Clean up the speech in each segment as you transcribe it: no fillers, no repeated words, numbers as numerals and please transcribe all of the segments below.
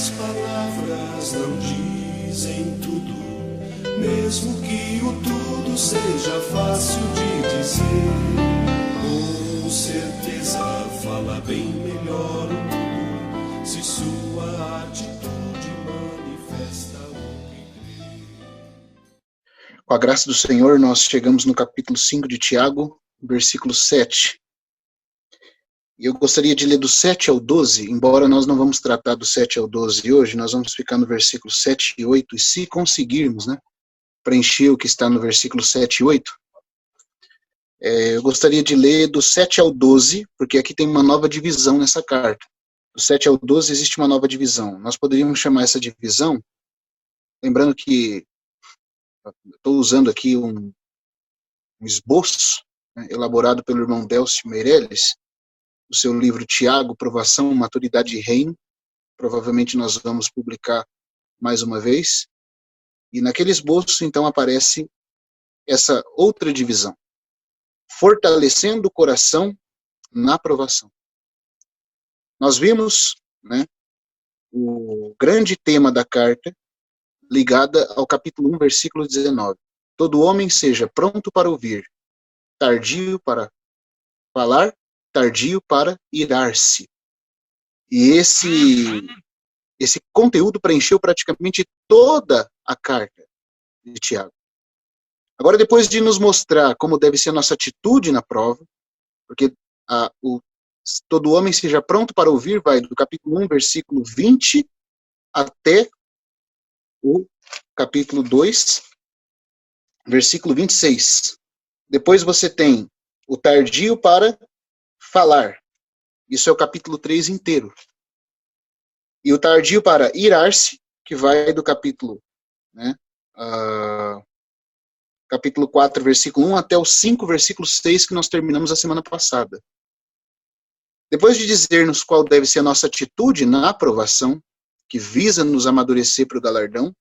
As palavras não dizem tudo, mesmo que o tudo seja fácil de dizer. Com certeza fala bem melhor o tudo, se sua atitude manifesta o que crê. Com a graça do Senhor, nós chegamos no capítulo 5 de Tiago, versículo 7. E eu gostaria de ler do 7 ao 12, embora nós não vamos tratar do 7 ao 12 hoje, nós vamos ficar no versículo 7 e 8, e se conseguirmos, preencher o que está no versículo 7 e 8, eu gostaria de ler do 7 ao 12, porque aqui tem uma nova divisão nessa carta. Do 7 ao 12 existe uma nova divisão. Nós poderíamos chamar essa divisão, lembrando que estou usando aqui um esboço, elaborado pelo irmão Delcio Meirelles, o seu livro Tiago, Provação, Maturidade e Reino. Provavelmente nós vamos publicar mais uma vez. E naquele esboço, então, aparece essa outra divisão. Fortalecendo o coração na provação. Nós vimos, o grande tema da carta, ligada ao capítulo 1, versículo 19. Todo homem seja pronto para ouvir, tardio para falar, tardio para irar-se. E esse conteúdo preencheu praticamente toda a carta de Tiago. Agora, depois de nos mostrar como deve ser a nossa atitude na prova, porque todo homem seja pronto para ouvir, vai do capítulo 1, versículo 20, até o capítulo 2, versículo 26. Depois você tem o tardio para falar. Isso é o capítulo 3 inteiro. E o tardio para irar-se, que vai do capítulo, capítulo 4, versículo 1, até o 5, versículo 6, que nós terminamos a semana passada. Depois de dizer-nos qual deve ser a nossa atitude na aprovação, que visa nos amadurecer para o galardão,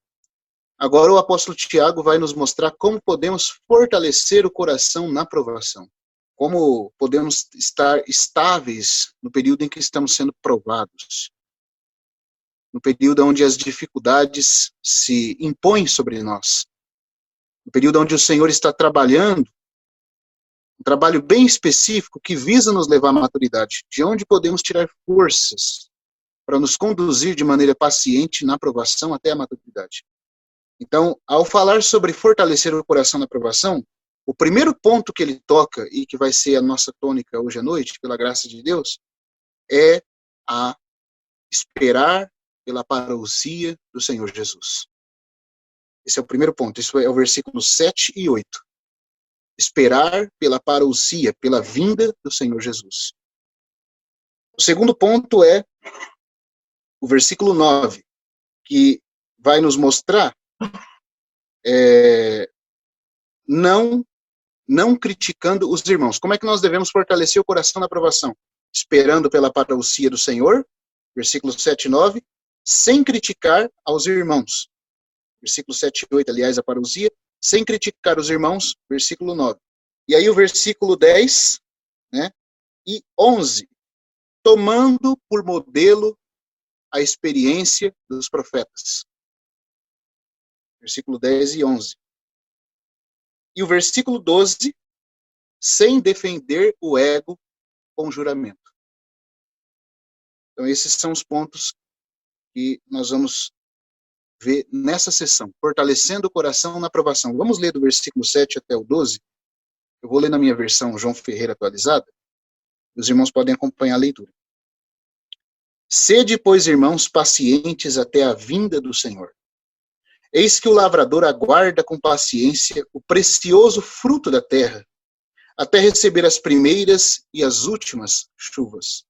agora o apóstolo Tiago vai nos mostrar como podemos fortalecer o coração na aprovação. Como podemos estar estáveis no período em que estamos sendo provados. No período onde as dificuldades se impõem sobre nós. No período onde o Senhor está trabalhando, um trabalho bem específico que visa nos levar à maturidade. De onde podemos tirar forças para nos conduzir de maneira paciente na aprovação até a maturidade. Então, ao falar sobre fortalecer o coração na aprovação, o primeiro ponto que ele toca, e que vai ser a nossa tônica hoje à noite, pela graça de Deus, é a esperar pela parousia do Senhor Jesus. Esse é o primeiro ponto, isso é o versículo 7 e 8. Esperar pela parousia, pela vinda do Senhor Jesus. O segundo ponto é o versículo 9, que vai nos mostrar não criticando os irmãos. Como é que nós devemos fortalecer o coração na aprovação? Esperando pela parousia do Senhor, versículos 7 e 9, sem criticar aos irmãos. Versículo 7 e 8, aliás, a parousia, sem criticar os irmãos, versículo 9. E aí o versículo 10, e 11, tomando por modelo a experiência dos profetas. Versículo 10 e 11. E o versículo 12, sem defender o ego com juramento. Então, esses são os pontos que nós vamos ver nessa sessão, fortalecendo o coração na aprovação. Vamos ler do versículo 7 até o 12. Eu vou ler na minha versão João Ferreira atualizada. Os irmãos podem acompanhar a leitura. Sede, pois, irmãos, pacientes até a vinda do Senhor. Eis que o lavrador aguarda com paciência o precioso fruto da terra, até receber as primeiras e as últimas chuvas.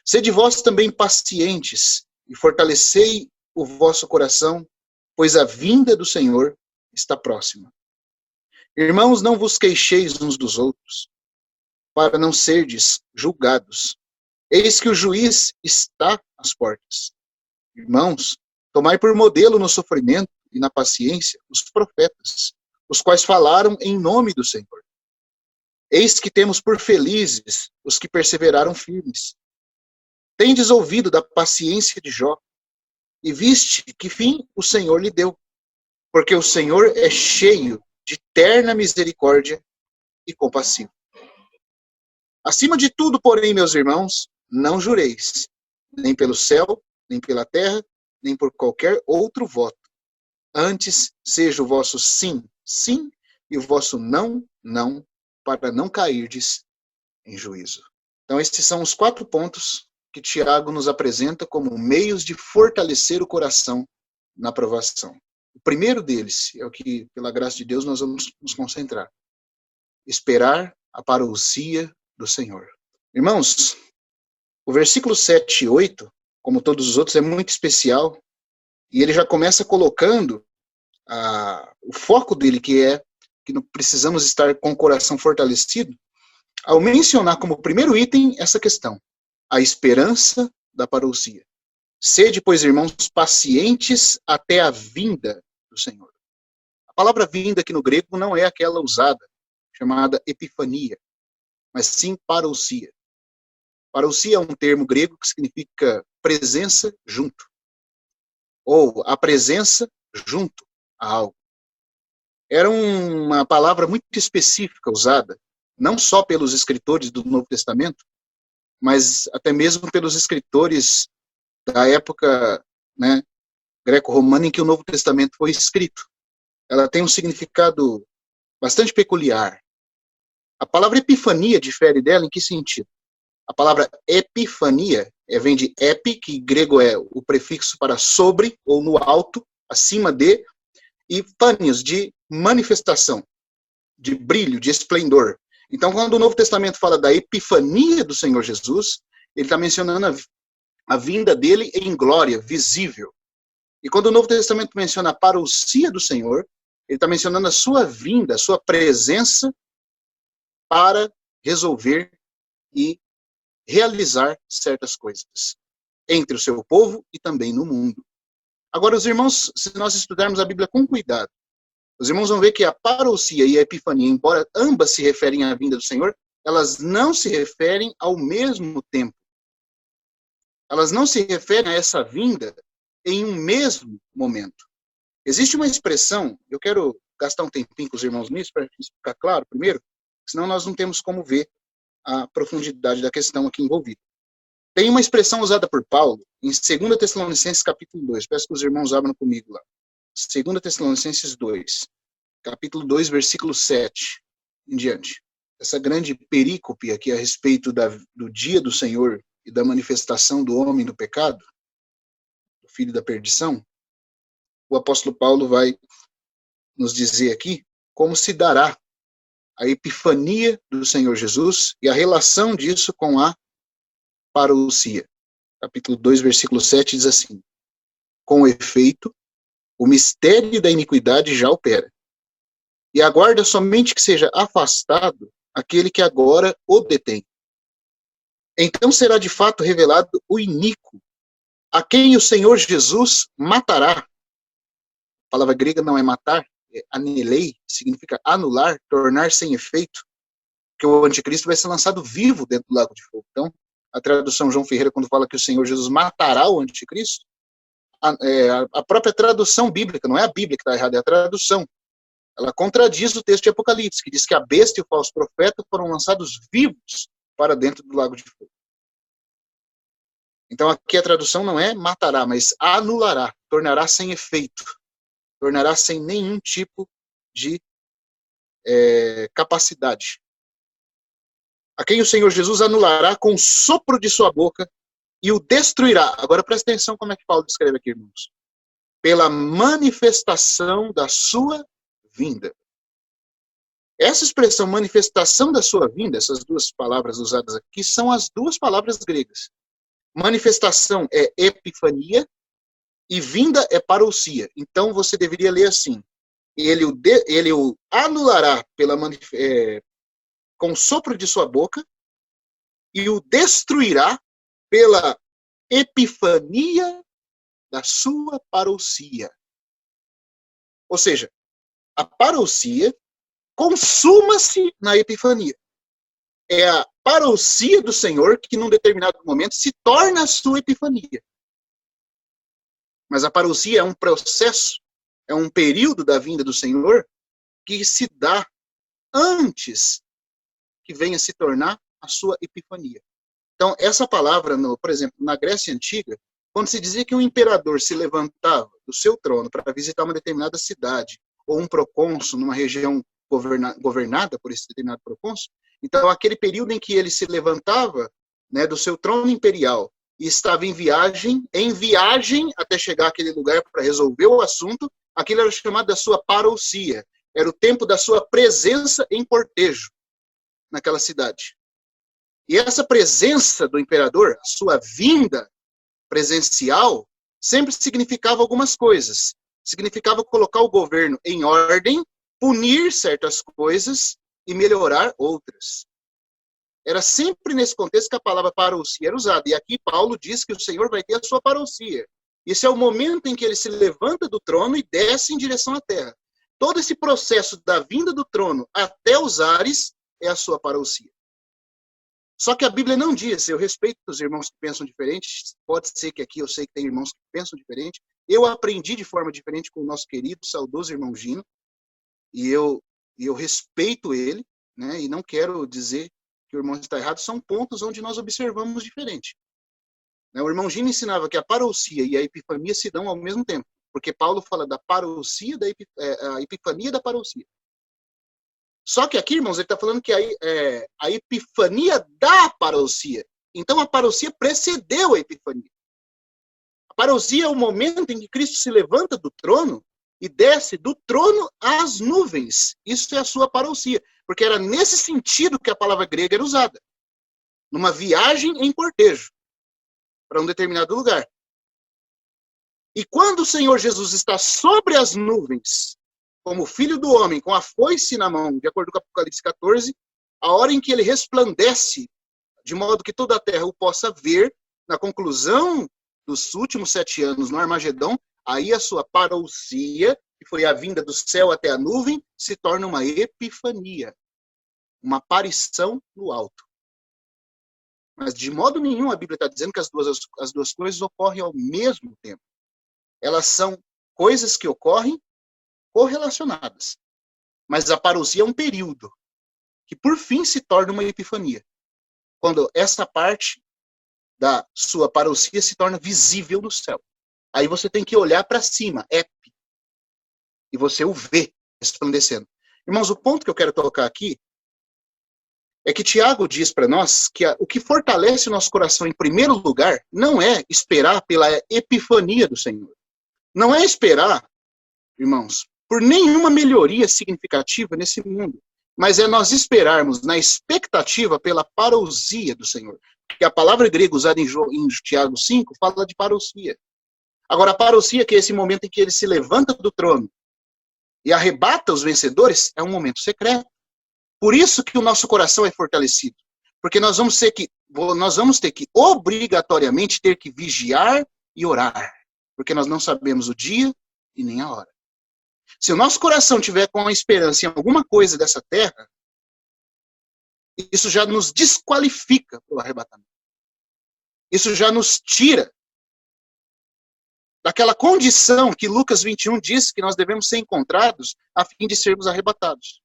Sede vós também pacientes, e fortalecei o vosso coração, pois a vinda do Senhor está próxima. Irmãos, não vos queixeis uns dos outros, para não serdes julgados. Eis que o juiz está às portas. Irmãos, tomai por modelo no sofrimento e na paciência os profetas, os quais falaram em nome do Senhor. Eis que temos por felizes os que perseveraram firmes. Tendes ouvido da paciência de Jó, e viste que fim o Senhor lhe deu, porque o Senhor é cheio de terna misericórdia e compassivo. Acima de tudo, porém, meus irmãos, não jureis, nem pelo céu, nem pela terra, nem por qualquer outro voto. Antes, seja o vosso sim, sim, e o vosso não, não, para não cairdes em juízo. Então, esses são os 4 pontos que Tiago nos apresenta como meios de fortalecer o coração na provação. O primeiro deles é o que, pela graça de Deus, nós vamos nos concentrar. Esperar a parousia do Senhor. Irmãos, o versículo 7 e 8, como todos os outros, é muito especial, e ele já começa colocando o foco dele, que é que precisamos estar com o coração fortalecido, ao mencionar como primeiro item essa questão, a esperança da parousia. Sede, pois, irmãos, pacientes até a vinda do Senhor. A palavra vinda aqui no grego não é aquela usada, chamada epifania, mas sim parousia. Parousia é um termo grego que significa presença junto, ou a presença junto a algo. Era uma palavra muito específica usada, não só pelos escritores do Novo Testamento, mas até mesmo pelos escritores da época, né, greco-romana em que o Novo Testamento foi escrito. Ela tem um significado bastante peculiar. A palavra epifania difere dela em que sentido? A palavra epifania vem de epi, que em grego é o prefixo para sobre ou no alto, acima de, e fanios, de manifestação, de brilho, de esplendor. Então, quando o Novo Testamento fala da epifania do Senhor Jesus, ele está mencionando a vinda dele em glória, visível. E quando o Novo Testamento menciona a parousia do Senhor, ele está mencionando a sua vinda, a sua presença para resolver e realizar certas coisas entre o seu povo e também no mundo. Agora, os irmãos, se nós estudarmos a Bíblia com cuidado, os irmãos vão ver que a parousia e a epifania, embora ambas se referem à vinda do Senhor, elas não se referem ao mesmo tempo. Elas não se referem a essa vinda em um mesmo momento. Existe uma expressão, eu quero gastar um tempinho com os irmãos nisso, para ficar claro primeiro, senão nós não temos como ver a profundidade da questão aqui envolvida. Tem uma expressão usada por Paulo em 2 Tessalonicenses capítulo 2, peço que os irmãos abram comigo lá. 2 Tessalonicenses 2, capítulo 2, versículo 7 em diante. Essa grande perícope aqui a respeito do dia do Senhor e da manifestação do homem do pecado, do filho da perdição, o apóstolo Paulo vai nos dizer aqui como se dará a epifania do Senhor Jesus e a relação disso com a parousia. Capítulo 2, versículo 7 diz assim: com efeito, o mistério da iniquidade já opera, e aguarda somente que seja afastado aquele que agora o detém. Então será de fato revelado o iníquo, a quem o Senhor Jesus matará. A palavra grega não é matar, é anelei, significa anular, tornar sem efeito, porque o anticristo vai ser lançado vivo dentro do lago de fogo. Então, a tradução João Ferreira, quando fala que o Senhor Jesus matará o anticristo, a própria tradução bíblica, não é a Bíblia que está errada, é a tradução. Ela contradiz o texto de Apocalipse, que diz que a besta e o falso profeta foram lançados vivos para dentro do lago de fogo. Então aqui a tradução não é matará, mas anulará, tornará sem efeito, tornará sem nenhum tipo de capacidade. A quem o Senhor Jesus anulará com o sopro de sua boca e o destruirá. Agora presta atenção como é que Paulo descreve aqui, irmãos. Pela manifestação da sua vinda. Essa expressão manifestação da sua vinda, essas duas palavras usadas aqui, são as duas palavras gregas. Manifestação é epifania e vinda é parousia. Então você deveria ler assim: ele o anulará com o sopro de sua boca e o destruirá pela epifania da sua parousia. Ou seja, a parousia consuma-se na epifania. É a parousia do Senhor que, num determinado momento, se torna a sua epifania. Mas a parousia é um processo, é um período da vinda do Senhor que se dá antes que venha se tornar a sua epifania. Então, essa palavra, por exemplo, na Grécia Antiga, quando se dizia que um imperador se levantava do seu trono para visitar uma determinada cidade, ou um procônsul numa região governada por esse determinado procônsul, então aquele período em que ele se levantava, né, do seu trono imperial e estava em viagem até chegar àquele lugar para resolver o assunto, aquilo era chamado da sua parousia, era o tempo da sua presença em cortejo naquela cidade. E essa presença do imperador, a sua vinda presencial, sempre significava algumas coisas. Significava colocar o governo em ordem, punir certas coisas e melhorar outras. Era sempre nesse contexto que a palavra parousia era usada. E aqui Paulo diz que o Senhor vai ter a sua parousia. Esse é o momento em que ele se levanta do trono e desce em direção à terra. Todo esse processo da vinda do trono até os ares é a sua parousia. Só que a Bíblia não diz, eu respeito os irmãos que pensam diferente, pode ser que aqui eu sei que tem irmãos que pensam diferente, eu aprendi de forma diferente com o nosso querido, saudoso irmão Gino, e eu respeito ele, né, e não quero dizer que o irmão está errado, são pontos onde nós observamos diferente. O irmão Gino ensinava que a parousia e a epifania se dão ao mesmo tempo, porque Paulo fala da parousia, a epifania da parousia. Só que aqui, irmãos, ele está falando que a epifania da parousia. Então, a parousia precedeu a epifania. A parousia é o momento em que Cristo se levanta do trono e desce do trono às nuvens. Isso é a sua parousia. Porque era nesse sentido que a palavra grega era usada. Numa viagem em cortejo para um determinado lugar. E quando o Senhor Jesus está sobre as nuvens, como filho do homem, com a foice na mão, de acordo com Apocalipse 14, a hora em que ele resplandece, de modo que toda a terra o possa ver, na conclusão dos últimos 7 anos no Armagedon, aí a sua parousia, que foi a vinda do céu até a nuvem, se torna uma epifania, uma aparição no alto. Mas de modo nenhum a Bíblia está dizendo que as duas coisas ocorrem ao mesmo tempo. Elas são coisas que ocorrem correlacionadas. Mas a parousia é um período que, por fim, se torna uma epifania. Quando essa parte da sua parousia se torna visível no céu. Aí você tem que olhar para cima, e você o vê resplandecendo. Irmãos, o ponto que eu quero tocar aqui é que Tiago diz para nós que o que fortalece o nosso coração em primeiro lugar não é esperar pela epifania do Senhor. Não é esperar, irmãos, por nenhuma melhoria significativa nesse mundo, mas é nós esperarmos na expectativa pela parousia do Senhor. Porque a palavra grega usada em Tiago 5 fala de parousia. Agora, a parousia, que é esse momento em que ele se levanta do trono e arrebata os vencedores, é um momento secreto. Por isso que o nosso coração é fortalecido. Porque nós vamos ter que obrigatoriamente ter que vigiar e orar. Porque nós não sabemos o dia e nem a hora. Se o nosso coração tiver com a esperança em alguma coisa dessa terra, isso já nos desqualifica para o arrebatamento. Isso já nos tira daquela condição que Lucas 21 diz que nós devemos ser encontrados a fim de sermos arrebatados.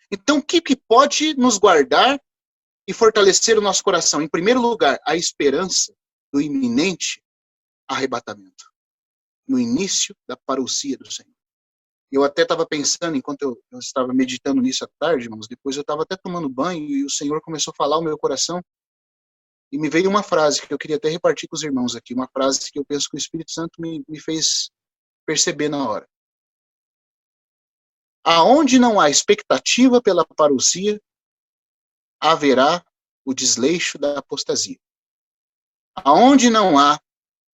Então, o que pode nos guardar e fortalecer o nosso coração? Em primeiro lugar, a esperança do iminente arrebatamento. No início da parousia do Senhor. Eu até estava pensando, enquanto eu estava meditando nisso à tarde, irmãos, depois eu estava até tomando banho e o Senhor começou a falar ao meu coração e me veio uma frase que eu queria até repartir com os irmãos aqui, uma frase que eu penso que o Espírito Santo me fez perceber na hora. Aonde não há expectativa pela parousia, haverá o desleixo da apostasia. Aonde não há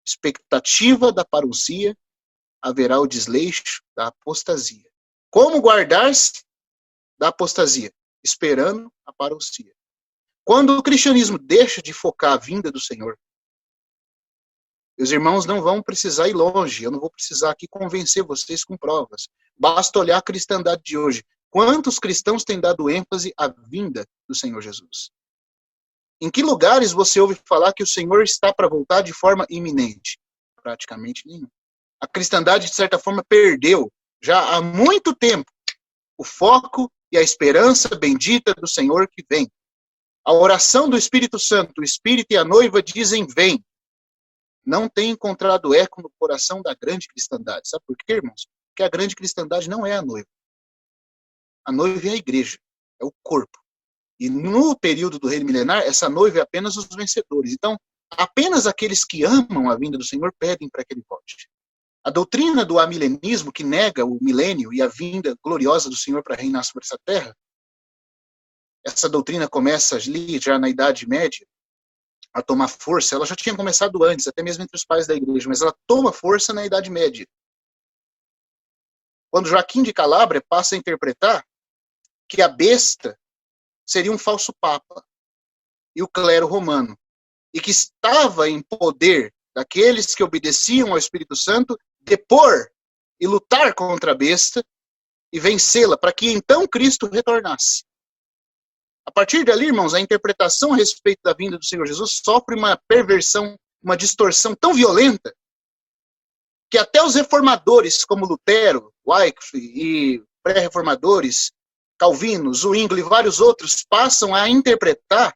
expectativa da parousia, haverá o desleixo da apostasia. Como guardar-se da apostasia? Esperando a parousia. Quando o cristianismo deixa de focar a vinda do Senhor, os irmãos não vão precisar ir longe, eu não vou precisar aqui convencer vocês com provas. Basta olhar a cristandade de hoje. Quantos cristãos têm dado ênfase à vinda do Senhor Jesus? Em que lugares você ouve falar que o Senhor está para voltar de forma iminente? Praticamente nenhum. A cristandade, de certa forma, perdeu, já há muito tempo, o foco e a esperança bendita do Senhor que vem. A oração do Espírito Santo, o Espírito e a noiva dizem vem. Não tem encontrado eco no coração da grande cristandade. Sabe por quê, irmãos? Porque a grande cristandade não é a noiva. A noiva é a igreja, é o corpo. E no período do reino milenar, essa noiva é apenas os vencedores. Então, apenas aqueles que amam a vinda do Senhor pedem para que ele volte. A doutrina do amilenismo, que nega o milênio e a vinda gloriosa do Senhor para reinar sobre essa terra, essa doutrina começa ali já na Idade Média a tomar força. Ela já tinha começado antes, até mesmo entre os pais da igreja, mas ela toma força na Idade Média. Quando Joaquim de Calábria passa a interpretar que a besta seria um falso papa e o clero romano, e que estava em poder daqueles que obedeciam ao Espírito Santo depor e lutar contra a besta e vencê-la, para que então Cristo retornasse. A partir dali, irmãos, a interpretação a respeito da vinda do Senhor Jesus sofre uma perversão, uma distorção tão violenta, que até os reformadores, como Lutero, Wycliffe e pré-reformadores, Calvino, Zwingli e vários outros, passam a interpretar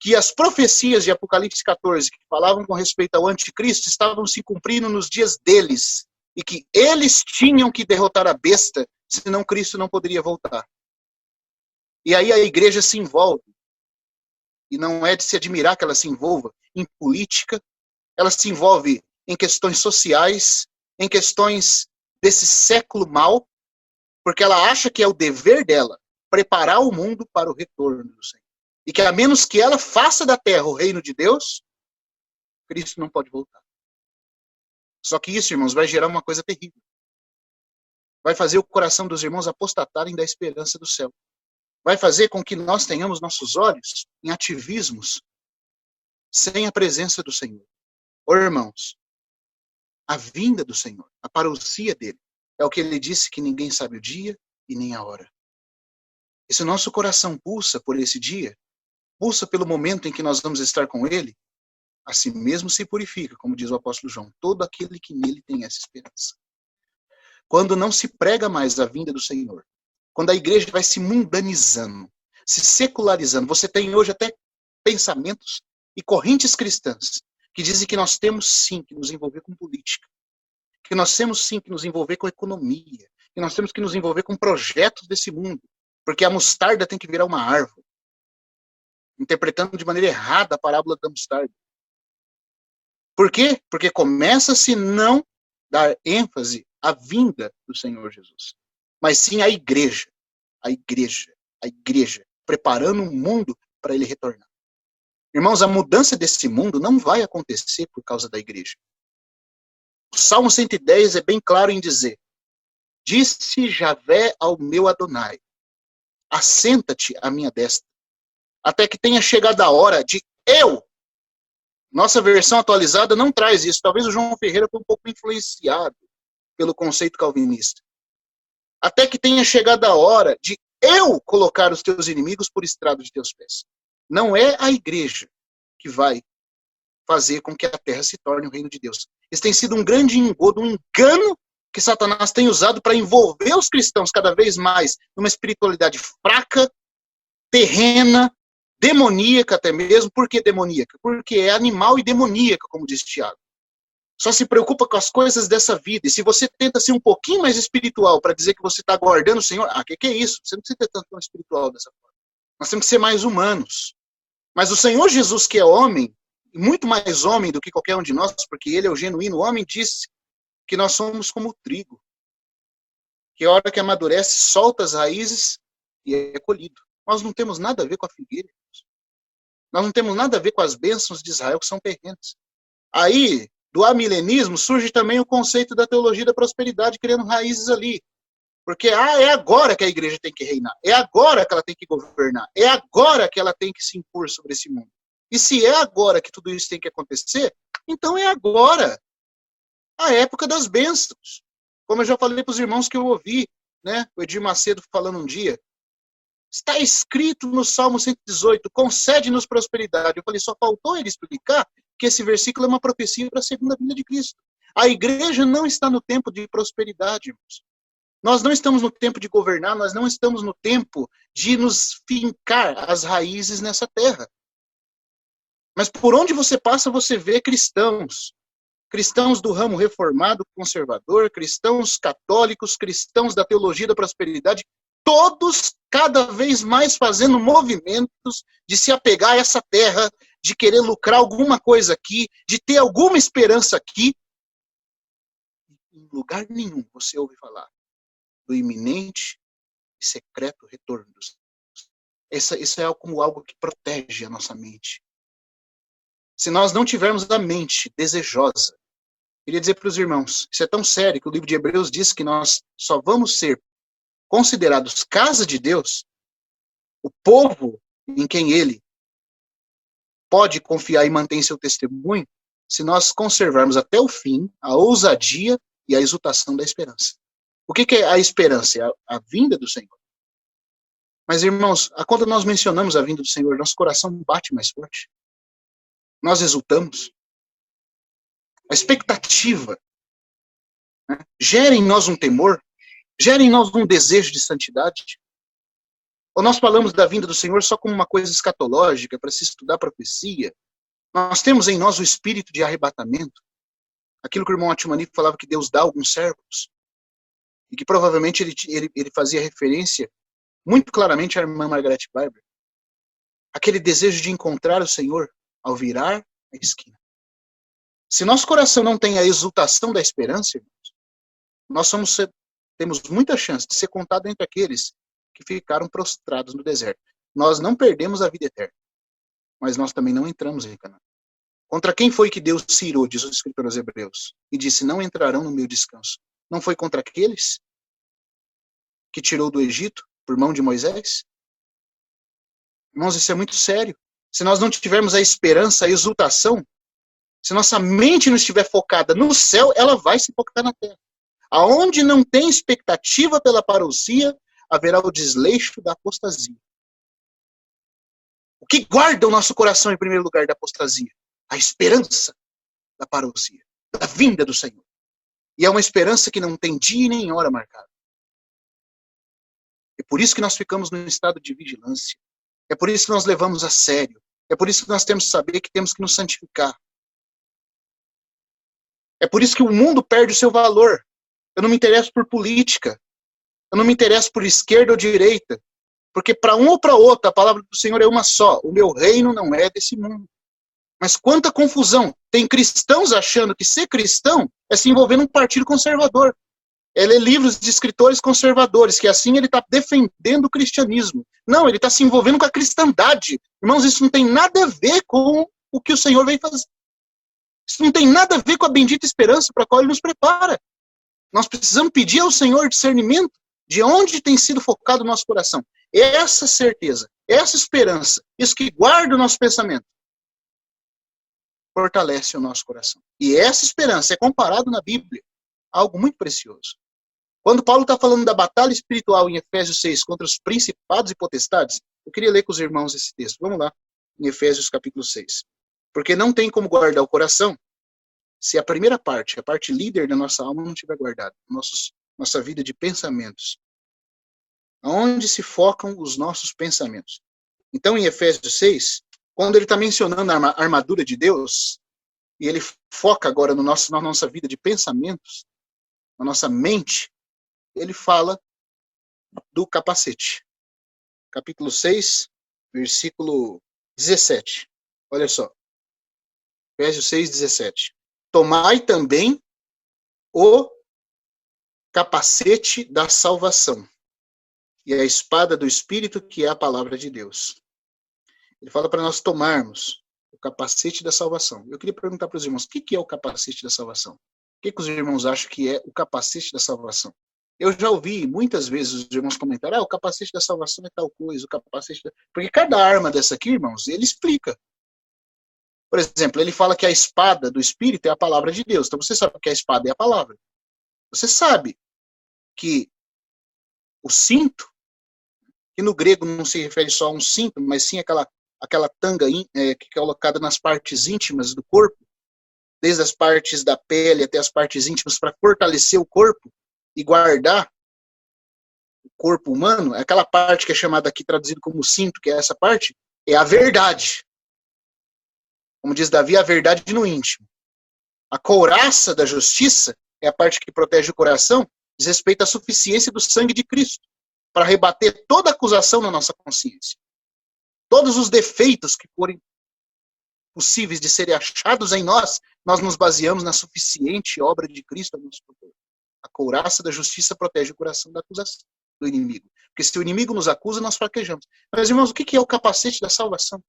que as profecias de Apocalipse 14, que falavam com respeito ao anticristo, estavam se cumprindo nos dias deles, e que eles tinham que derrotar a besta, senão Cristo não poderia voltar. E aí a igreja se envolve, e não é de se admirar que ela se envolva em política, ela se envolve em questões sociais, em questões desse século mau, porque ela acha que é o dever dela preparar o mundo para o retorno do Senhor. E que a menos que ela faça da terra o reino de Deus, Cristo não pode voltar. Só que isso, irmãos, vai gerar uma coisa terrível. Vai fazer o coração dos irmãos apostatarem da esperança do céu. Vai fazer com que nós tenhamos nossos olhos em ativismos sem a presença do Senhor. Ô, irmãos, a vinda do Senhor, a parousia dele, é o que ele disse que ninguém sabe o dia e nem a hora. E se o nosso coração pulsa por esse dia, pulsa pelo momento em que nós vamos estar com ele, assim mesmo se purifica, como diz o apóstolo João, todo aquele que nele tem essa esperança. Quando não se prega mais a vinda do Senhor, quando a igreja vai se mundanizando, se secularizando, você tem hoje até pensamentos e correntes cristãs que dizem que nós temos sim que nos envolver com política, que nós temos sim que nos envolver com economia, que nós temos que nos envolver com projetos desse mundo, porque a mostarda tem que virar uma árvore, interpretando de maneira errada a parábola da mostarda. Por quê? Porque começa-se não dar ênfase à vinda do Senhor Jesus, mas sim à igreja, preparando um mundo para ele retornar. Irmãos, a mudança desse mundo não vai acontecer por causa da igreja. O Salmo 110 é bem claro em dizer: disse Javé ao meu Adonai, assenta-te à minha destra, até que tenha chegado a hora de eu. Nossa versão atualizada não traz isso. Talvez o João Ferreira foi um pouco influenciado pelo conceito calvinista. Até que tenha chegado a hora de eu colocar os teus inimigos por estrado de teus pés. Não é a igreja que vai fazer com que a terra se torne o reino de Deus. Isso tem sido um grande engodo, um engano que Satanás tem usado para envolver os cristãos cada vez mais numa espiritualidade fraca, terrena, demoníaca até mesmo. Por que demoníaca? Porque é animal e demoníaca, como diz Tiago. Só se preocupa com as coisas dessa vida. E se você tenta ser um pouquinho mais espiritual para dizer que você está guardando o Senhor, que é isso? Você não precisa ter tanto tão espiritual dessa forma. Nós temos que ser mais humanos. Mas o Senhor Jesus, que é homem, muito mais homem do que qualquer um de nós, porque ele é o genuíno homem, disse que nós somos como o trigo, que a hora que amadurece, solta as raízes e é colhido. Nós não temos nada a ver com a figueira. Nós não temos nada a ver com as bênçãos de Israel, que são terrenas. Aí, do amilenismo, surge também o conceito da teologia da prosperidade, criando raízes ali. Porque é agora que a igreja tem que reinar, é agora que ela tem que governar, é agora que ela tem que se impor sobre esse mundo. E se é agora que tudo isso tem que acontecer, então é agora. A época das bênçãos. Como eu já falei para os irmãos que eu ouvi, né, o Edir Macedo falando um dia, está escrito no Salmo 118, concede-nos prosperidade. Eu falei, só faltou ele explicar que esse versículo é uma profecia para a segunda vinda de Cristo. A igreja não está no tempo de prosperidade, irmãos. Nós não estamos no tempo de governar, nós não estamos no tempo de nos fincar as raízes nessa terra. Mas por onde você passa, você vê cristãos. Cristãos do ramo reformado, conservador, cristãos católicos, cristãos da teologia da prosperidade, todos cada vez mais fazendo movimentos de se apegar a essa terra, de querer lucrar alguma coisa aqui, de ter alguma esperança aqui. Em lugar nenhum você ouve falar do iminente e secreto retorno dos céus. Isso é como algo que protege a nossa mente. Se nós não tivermos a mente desejosa, queria dizer para os irmãos, isso é tão sério que o livro de Hebreus diz que nós só vamos ser considerados casa de Deus, o povo em quem ele pode confiar e manter seu testemunho, se nós conservarmos até o fim a ousadia e a exultação da esperança. O que é a esperança? É a vinda do Senhor. Mas, irmãos, quando nós mencionamos a vinda do Senhor, nosso coração bate mais forte. Nós exultamos. A expectativa, né, gera em nós um temor, gera em nós um desejo de santidade. Ou nós falamos da vinda do Senhor só como uma coisa escatológica, para se estudar profecia. Nós temos em nós o espírito de arrebatamento. Aquilo que o irmão Atimani falava que Deus dá a alguns servos. E que provavelmente ele fazia referência muito claramente à irmã Margaret Barber. Aquele desejo de encontrar o Senhor ao virar a esquina. Se nosso coração não tem a exultação da esperança, irmãos, nós temos muita chance de ser contado entre aqueles que ficaram prostrados no deserto. Nós não perdemos a vida eterna, mas nós também não entramos em Canaã. Contra quem foi que Deus se irou, diz o escritor aos Hebreus, e disse, não entrarão no meu descanso? Não foi contra aqueles que tirou do Egito por mão de Moisés? Irmãos, isso é muito sério. Se nós não tivermos a esperança, a exultação, se nossa mente não estiver focada no céu, ela vai se focar na terra. Aonde não tem expectativa pela parousia, haverá o desleixo da apostasia. O que guarda o nosso coração em primeiro lugar da apostasia? A esperança da parousia, da vinda do Senhor. E é uma esperança que não tem dia nem hora marcada. É por isso que nós ficamos num estado de vigilância. É por isso que nós levamos a sério. É por isso que nós temos que saber que temos que nos santificar. É por isso que o mundo perde o seu valor. Eu não me interesso por política. Eu não me interesso por esquerda ou direita. Porque para um ou para outro, a palavra do Senhor é uma só. O meu reino não é desse mundo. Mas quanta confusão. Tem cristãos achando que ser cristão é se envolver num partido conservador. É ler livros de escritores conservadores, que assim ele está defendendo o cristianismo. Não, ele está se envolvendo com a cristandade. Irmãos, isso não tem nada a ver com o que o Senhor vem fazer. Isso não tem nada a ver com a bendita esperança para a qual ele nos prepara. Nós precisamos pedir ao Senhor discernimento de onde tem sido focado o nosso coração. Essa certeza, essa esperança, isso que guarda o nosso pensamento, fortalece o nosso coração. E essa esperança é comparado na Bíblia a algo muito precioso. Quando Paulo está falando da batalha espiritual em Efésios 6 contra os principados e potestades, eu queria ler com os irmãos esse texto. Vamos lá, em Efésios capítulo 6. Porque não tem como guardar o coração se a primeira parte, a parte líder da nossa alma, não estiver guardada. Nossa vida de pensamentos. Aonde se focam os nossos pensamentos. Então, em Efésios 6, quando ele está mencionando a armadura de Deus, e ele foca agora na nossa vida de pensamentos, na nossa mente, ele fala do capacete. Capítulo 6, versículo 17. Olha só. Efésios 6, 17. Tomai também o capacete da salvação e a espada do Espírito, que é a palavra de Deus. Ele fala para nós tomarmos o capacete da salvação. Eu queria perguntar para os irmãos, o que é o capacete da salvação? O que os irmãos acham que é o capacete da salvação? Eu já ouvi muitas vezes os irmãos comentarem, o capacete da salvação é tal coisa, o capacete da... Porque cada arma dessa aqui, irmãos, ele explica. Por exemplo, ele fala que a espada do Espírito é a palavra de Deus. Então você sabe que a espada é a palavra. Você sabe que o cinto, que no grego não se refere só a um cinto, mas sim aquela tanga que é colocada nas partes íntimas do corpo, desde as partes da pele até as partes íntimas, para fortalecer o corpo e guardar o corpo humano, aquela parte que é chamada aqui, traduzido como cinto, que é essa parte, é a verdade. Como diz Davi, a verdade no íntimo. A couraça da justiça é a parte que protege o coração, diz respeito à suficiência do sangue de Cristo, para rebater toda acusação na nossa consciência. Todos os defeitos que forem possíveis de serem achados em nós, nós nos baseamos na suficiente obra de Cristo a nosso favor. A couraça da justiça protege o coração da acusação do inimigo. Porque se o inimigo nos acusa, nós fraquejamos. Mas, irmãos, o que é o capacete da salvação?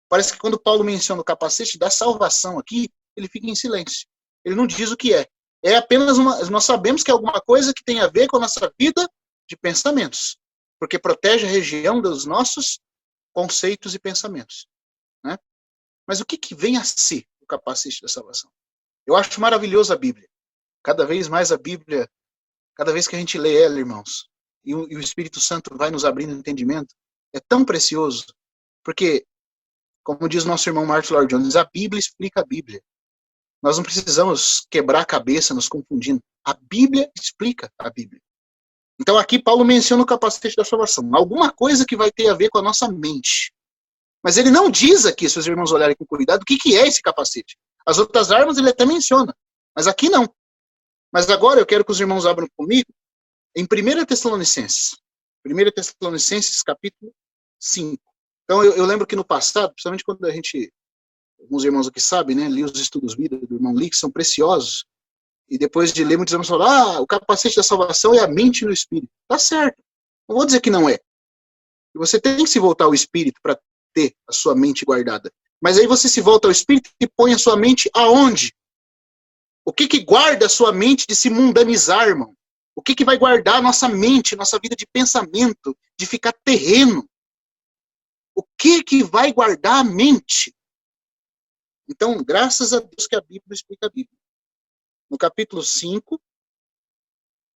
Parece que quando Paulo menciona o capacete da salvação aqui, ele fica em silêncio. Ele não diz o que é. É apenas nós sabemos que é alguma coisa que tem a ver com a nossa vida de pensamentos. Porque protege a região dos nossos conceitos e pensamentos. Né? Mas o que vem a ser o capacete da salvação? Eu acho maravilhoso a Bíblia. Cada vez mais a Bíblia, cada vez que a gente lê ela, irmãos, e o Espírito Santo vai nos abrindo entendimento, é tão precioso. Porque, como diz nosso irmão Martin Lloyd Jones, a Bíblia explica a Bíblia. Nós não precisamos quebrar a cabeça nos confundindo. A Bíblia explica a Bíblia. Então aqui Paulo menciona o capacete da salvação. Alguma coisa que vai ter a ver com a nossa mente. Mas ele não diz aqui, se os irmãos olharem com cuidado, o que é esse capacete. As outras armas ele até menciona. Mas aqui não. Mas agora eu quero que os irmãos abram comigo em 1 Tessalonicenses. 1 Tessalonicenses, capítulo 5. Então eu lembro que no passado, principalmente quando a gente, alguns irmãos aqui sabem, né, li os estudos vida do irmão Lee, que são preciosos, e depois de ler, muitos irmãos falam, o capacete da salvação é a mente no espírito. Tá certo. Não vou dizer que não é. E você tem que se voltar ao espírito para ter a sua mente guardada. Mas aí você se volta ao espírito e põe a sua mente aonde? O que guarda a sua mente de se mundanizar, irmão? O que vai guardar a nossa mente, nossa vida de pensamento, de ficar terreno? O que vai guardar a mente? Então, graças a Deus que a Bíblia explica a Bíblia. No capítulo 5,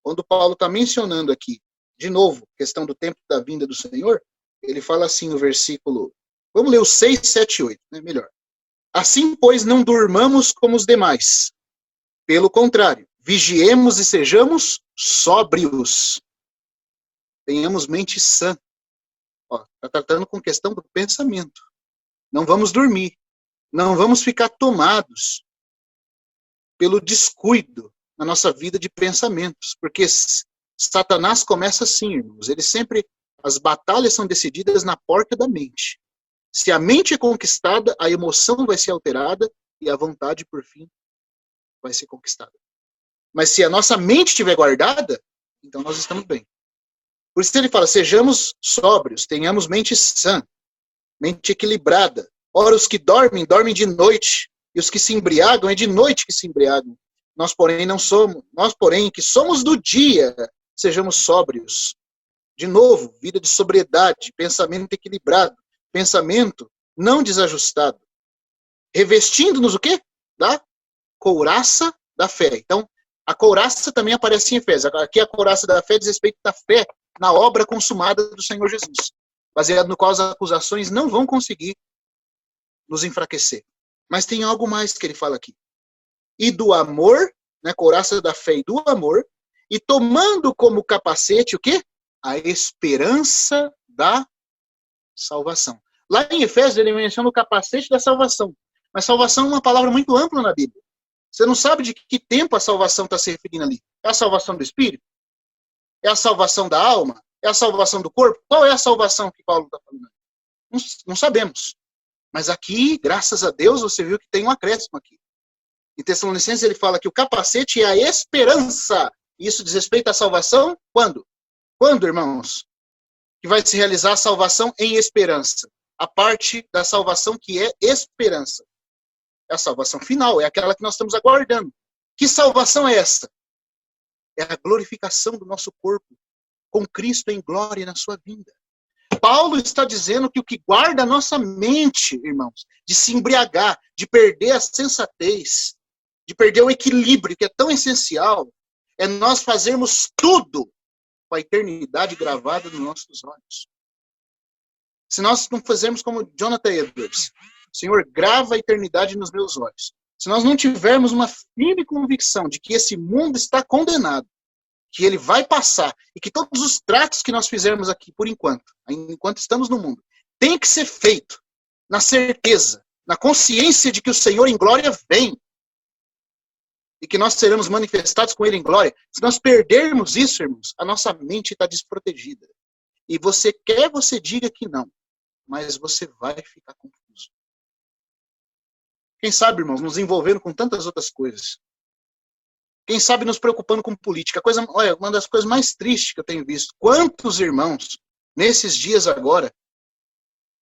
quando Paulo está mencionando aqui, de novo, questão do tempo da vinda do Senhor, ele fala assim no versículo, vamos ler o 6, 7 e 8, né, melhor. Assim, pois, não durmamos como os demais. Pelo contrário, vigiemos e sejamos sóbrios. Tenhamos mente sã. Está tratando com questão do pensamento. Não vamos dormir. Não vamos ficar tomados pelo descuido na nossa vida de pensamentos. Porque Satanás começa assim, irmãos. As batalhas são decididas na porta da mente. Se a mente é conquistada, a emoção vai ser alterada e a vontade, por fim, vai ser conquistada. Mas se a nossa mente estiver guardada, então nós estamos bem. Por isso ele fala, sejamos sóbrios, tenhamos mente sã, mente equilibrada. Ora, os que dormem, dormem de noite, e os que se embriagam, é de noite que se embriagam. Nós, porém, que somos do dia, sejamos sóbrios. De novo, vida de sobriedade, pensamento equilibrado, pensamento não desajustado. Revestindo-nos o quê? Da couraça da fé. Então, a couraça também aparece em Efésios. Aqui a couraça da fé diz respeito da fé na obra consumada do Senhor Jesus, baseado no qual as acusações não vão conseguir nos enfraquecer. Mas tem algo mais que ele fala aqui. E do amor, né, couraça da fé e do amor, e tomando como capacete o quê? A esperança da salvação. Lá em Efésios ele menciona o capacete da salvação. Mas salvação é uma palavra muito ampla na Bíblia. Você não sabe de que tempo a salvação está se referindo ali. É a salvação do espírito? É a salvação da alma? É a salvação do corpo? Qual é a salvação que Paulo está falando? Não sabemos. Mas aqui, graças a Deus, você viu que tem um acréscimo aqui. Em Tessalonicenses ele fala que o capacete é a esperança. Isso diz respeito à salvação? Quando? Quando, irmãos? Que vai se realizar a salvação em esperança. A parte da salvação que é esperança. É a salvação final, é aquela que nós estamos aguardando. Que salvação é essa? É a glorificação do nosso corpo com Cristo em glória na sua vinda. Paulo está dizendo que o que guarda a nossa mente, irmãos, de se embriagar, de perder a sensatez, de perder o equilíbrio, que é tão essencial, é nós fazermos tudo com a eternidade gravada nos nossos olhos. Se nós não fazermos como Jonathan Edwards, Senhor, grava a eternidade nos meus olhos. se nós não tivermos uma firme convicção de que esse mundo está condenado, que ele vai passar, e que todos os tratos que nós fizermos aqui, por enquanto estamos no mundo, tem que ser feito na certeza, na consciência de que o Senhor em glória vem, e que nós seremos manifestados com ele em glória. Se nós perdermos isso, irmãos, a nossa mente está desprotegida. E você diga que não, mas você vai ficar confuso. Quem sabe, irmãos, nos envolvendo com tantas outras coisas. Quem sabe nos preocupando com política. Olha, uma das coisas mais tristes que eu tenho visto. Quantos irmãos, nesses dias agora,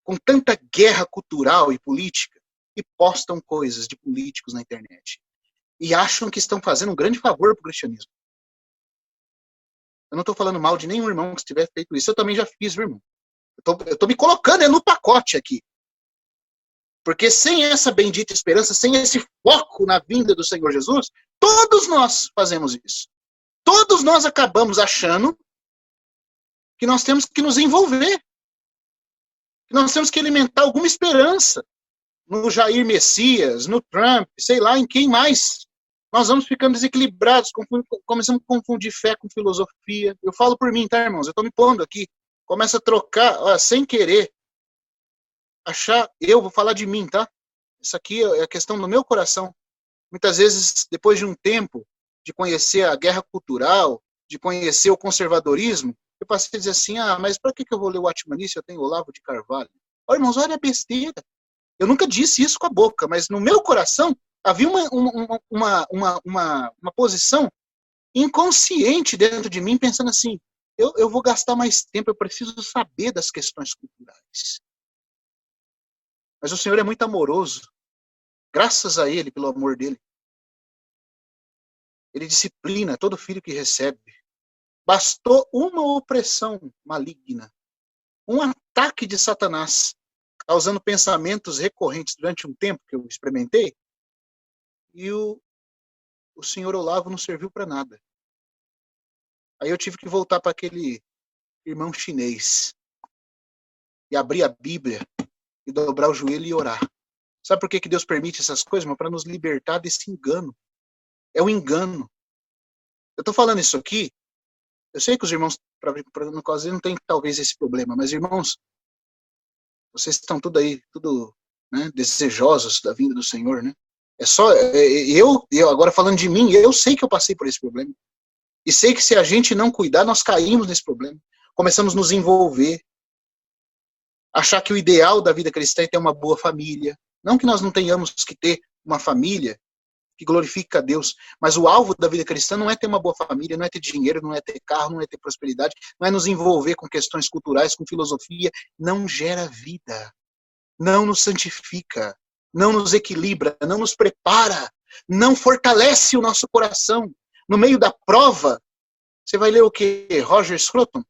com tanta guerra cultural e política, e postam coisas de políticos na internet. E acham que estão fazendo um grande favor para o cristianismo. Eu não estou falando mal de nenhum irmão que tiver feito isso. Eu também já fiz, meu irmão. Eu estou me colocando no pacote aqui. Porque sem essa bendita esperança, sem esse foco na vinda do Senhor Jesus, todos nós fazemos isso. Todos nós acabamos achando que nós temos que nos envolver. Que nós temos que alimentar alguma esperança no Jair Messias, no Trump, sei lá, em quem mais. Nós vamos ficando desequilibrados, começamos a confundir fé com filosofia. Eu falo por mim, tá, irmãos? Eu estou me pondo aqui. Começa a trocar, sem querer. Eu vou falar de mim, tá? Isso aqui é a questão do meu coração. Muitas vezes, depois de um tempo de conhecer a guerra cultural, de conhecer o conservadorismo, eu passei a dizer assim, mas para que eu vou ler o Atmani se eu tenho Olavo de Carvalho? Olha, irmãos, olha a besteira. Eu nunca disse isso com a boca, mas no meu coração havia uma posição inconsciente dentro de mim, pensando assim, eu vou gastar mais tempo, eu preciso saber das questões culturais. Mas o Senhor é muito amoroso. Graças a Ele, pelo amor dEle. Ele disciplina todo filho que recebe. Bastou uma opressão maligna, um ataque de Satanás, causando pensamentos recorrentes durante um tempo que eu experimentei, e o senhor Olavo não serviu para nada. Aí eu tive que voltar para aquele irmão chinês e abrir a Bíblia e dobrar o joelho e orar. Sabe por que Deus permite essas coisas? Para nos libertar desse engano. É um engano. Eu estou falando isso aqui, eu sei que os irmãos, no caso, não tem talvez esse problema, mas irmãos, vocês estão tudo aí, né, desejosos da vinda do Senhor, né? É só, eu agora falando de mim, eu sei que eu passei por esse problema. E sei que se a gente não cuidar, nós caímos nesse problema. Começamos a nos envolver. Achar que o ideal da vida cristã é ter uma boa família. Não que nós não tenhamos que ter uma família que glorifique a Deus, mas o alvo da vida cristã não é ter uma boa família, não é ter dinheiro, não é ter carro, não é ter prosperidade, não é nos envolver com questões culturais, com filosofia. Não gera vida. Não nos santifica. Não nos equilibra, não nos prepara, não fortalece o nosso coração. No meio da prova, você vai ler o quê? Roger Scruton?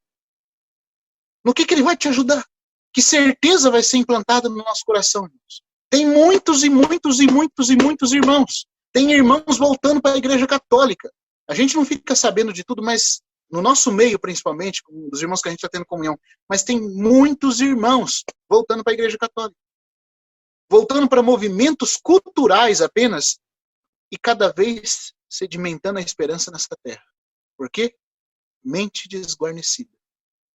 No que ele vai te ajudar? Que certeza vai ser implantada no nosso coração, irmãos? Tem muitos e muitos e muitos e muitos irmãos. Tem irmãos voltando para a Igreja Católica. A gente não fica sabendo de tudo, mas no nosso meio, principalmente, com os irmãos que a gente está tendo comunhão, mas tem muitos irmãos voltando para a Igreja Católica. Voltando para movimentos culturais apenas, e cada vez sedimentando a esperança nesta terra. Por quê? Mente desguarnecida.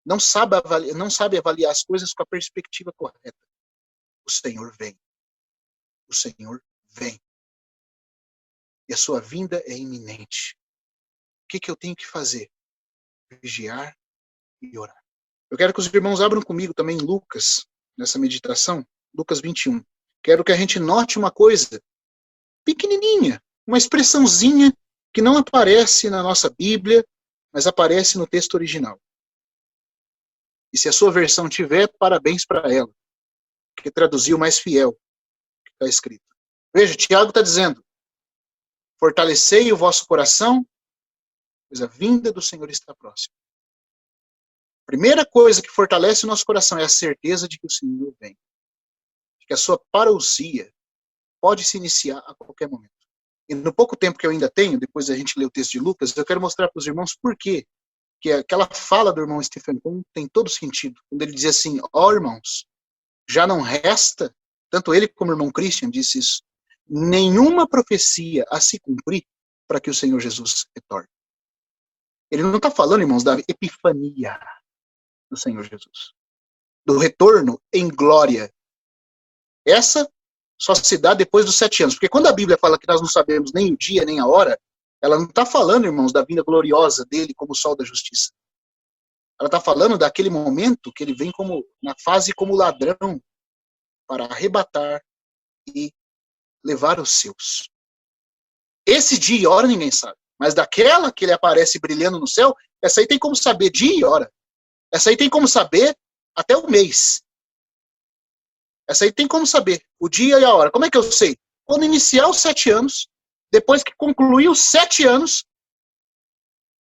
Não sabe avaliar as coisas com a perspectiva correta. O Senhor vem. O Senhor vem. E a sua vinda é iminente. O que eu tenho que fazer? Vigiar e orar. Eu quero que os irmãos abram comigo também Lucas, nessa meditação, Lucas 21. Quero que a gente note uma coisa pequenininha, uma expressãozinha que não aparece na nossa Bíblia, mas aparece no texto original. E se a sua versão tiver, parabéns para ela, que traduziu mais fiel que está escrito. Veja, Tiago está dizendo, fortalecei o vosso coração, pois a vinda do Senhor está próxima. A primeira coisa que fortalece o nosso coração é a certeza de que o Senhor vem. De que a sua parousia pode se iniciar a qualquer momento. E no pouco tempo que eu ainda tenho, depois da gente ler o texto de Lucas, eu quero mostrar para os irmãos por quê. Que aquela fala do irmão Stephen Kuhn tem todo sentido. Quando ele dizia assim, irmãos, já não resta, tanto ele como o irmão Christian disse isso, nenhuma profecia a se cumprir para que o Senhor Jesus retorne. Ele não está falando, irmãos, da epifania do Senhor Jesus, do retorno em glória. Essa só se dá depois dos 7 anos, porque quando a Bíblia fala que nós não sabemos nem o dia nem a hora, ela não está falando, irmãos, da vinda gloriosa dele como o sol da justiça. Ela está falando daquele momento que ele vem como na fase como ladrão para arrebatar e levar os seus. Esse dia e hora ninguém sabe, mas daquela que ele aparece brilhando no céu, essa aí tem como saber dia e hora. Essa aí tem como saber até o mês. Essa aí tem como saber o dia e a hora. Como é que eu sei? Quando iniciar os 7 anos, depois que concluir os 7 anos,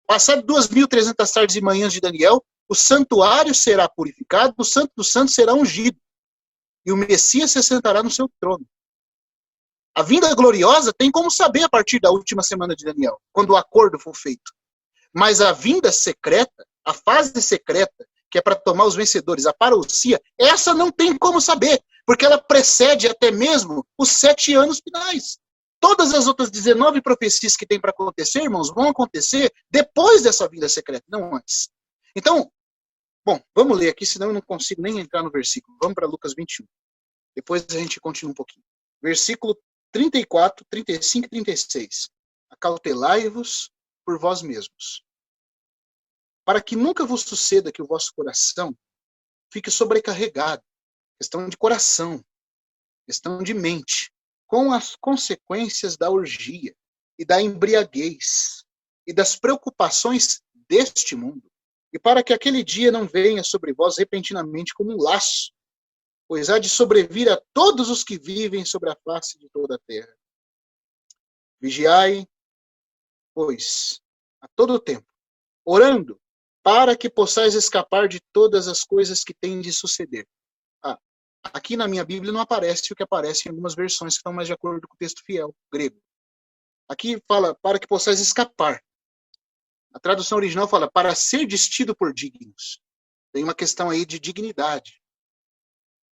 passado 2.300 tardes e manhãs de Daniel, o santuário será purificado, o santo dos santos será ungido, e o Messias se assentará no seu trono. A vinda gloriosa tem como saber a partir da última semana de Daniel, quando o acordo for feito. Mas a vinda secreta, a fase secreta, que é para tomar os vencedores, a parousia, essa não tem como saber, porque ela precede até mesmo os 7 anos finais. Todas as outras 19 profecias que tem para acontecer, irmãos, vão acontecer depois dessa vinda secreta, não antes. Então, bom, vamos ler aqui, senão eu não consigo nem entrar no versículo. Vamos para Lucas 21. Depois a gente continua um pouquinho. Versículo 34, 35 e 36. Acautelai-vos por vós mesmos, para que nunca vos suceda que o vosso coração fique sobrecarregado. Questão de coração, questão de mente, com as consequências da orgia e da embriaguez e das preocupações deste mundo, e para que aquele dia não venha sobre vós repentinamente como um laço, pois há de sobrevir a todos os que vivem sobre a face de toda a terra. Vigiai, pois, a todo o tempo, orando, para que possais escapar de todas as coisas que têm de suceder. Aqui na minha Bíblia não aparece o que aparece em algumas versões que estão mais de acordo com o texto fiel, grego. Aqui fala, para que possais escapar. A tradução original fala, para ser destido por dignos. Tem uma questão aí de dignidade.